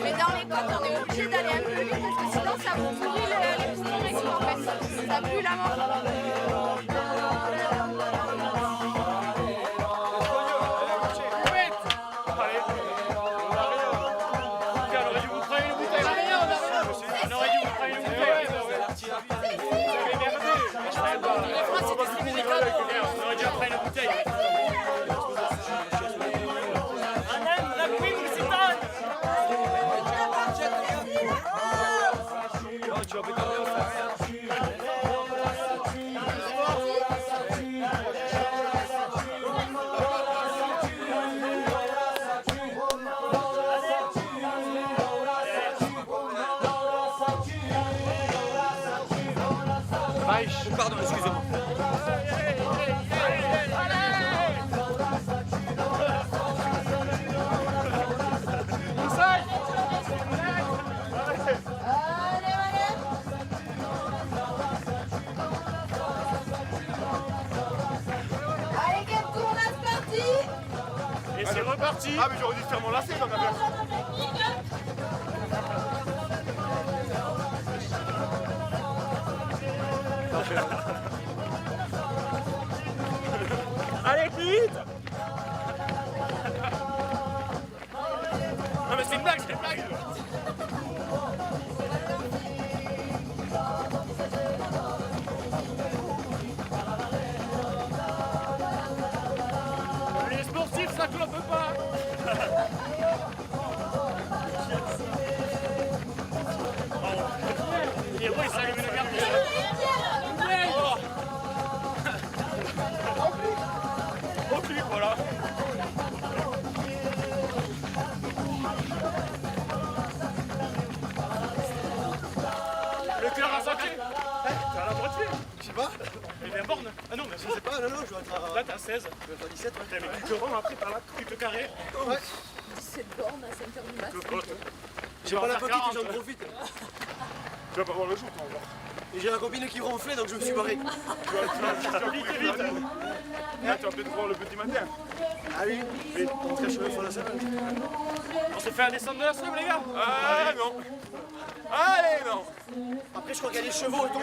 Mais dans les côtes, on est obligé d'aller un peu vite parce que sinon ça vous pourrit les petits récits en fait. Ça pue la mort. Pardon, excusez-moi. Allez, quel tournage parti. Et c'est reparti. Ah, mais j'aurais dû faire mon lacet dans ma version. Allez, plus vite. Non mais c'est une blague, c'est une blague. Les sportifs, ça clope pas. Les héros, ils s'allument le garde. Au cul, voilà. Le cœur à santé. T'es à la moitié. Je sais pas. Il est à borne. Ah non, mais Je sais pas, non, je dois être à... là t'as 16. Je dois être à 17, ouais. T'as mis 10 euros, après t'as là, tu te carré. Ouais. 17 bornes à 5h du mat. J'ai pas la petite et j'en profite. Tu vas pas voir le jour, toi, encore. Et j'ai la copine qui ronflait, donc je me suis barré. Tu vas vite, vite. Là, tu vas peut-être voir le petit matin. Ah oui, on se cache le fond de la salle. On se fait un descendre de la sable, les gars. Ah non. Allez, non. Après, je crois qu'il y a des chevaux et tout.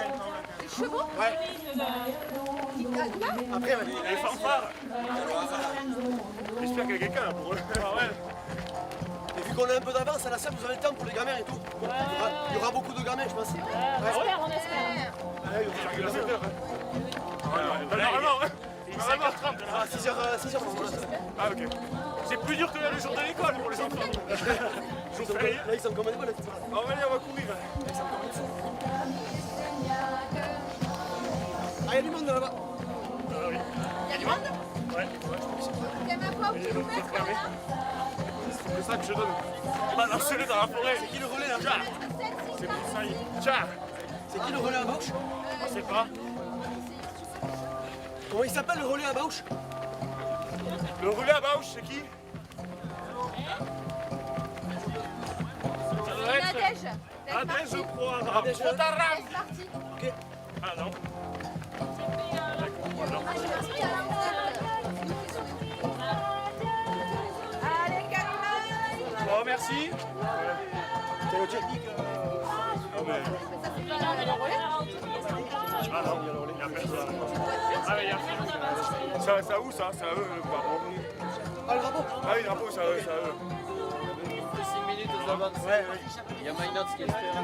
Les chevaux? Ouais. Après, ouais. Les fanfares. J'espère qu'il y a quelqu'un là pour eux. Ah ouais. Et vu qu'on a un peu d'avance à la salle, vous avez le temps pour les gamins et tout. Il y aura beaucoup de gamins, je pense. On espère. Il a 7 heures. Normalement, hein. Il est 5h30. Ah, 6h. Ah, ok. C'est plus dur que le jour de l'école pour les enfants. Jour férié. Là, ils sont comme des bonnes. On va aller, on va courir. Ah, il y a du monde là-bas. Il y a du monde? Ouais. Il y en a quoi au kilomètre là? C'est ça que je donne. Balance-le dans la forêt. C'est qui le relais là? C'est pour ça. Tiens. C'est qui le relais à Bauche? On sait pas. Comment il s'appelle le relais à Bauche? Le relais à Bauche, c'est qui? Ça doit être Nadège. Nadège, je crois. Nadège. Rotaram. C'est parti. Ok. Ah non. Allez, Karima. Bon, merci. T'es au technique. Ah non, il y a personne. Ah mais il y a Ça où ça? C'est à eux, le drapeau. Ah, le drapeau? Ah oui, le drapeau, c'est à eux, c'est à eux. 6 minutes aux avances. Ouais, ouais. Il y a Maynard qui espère.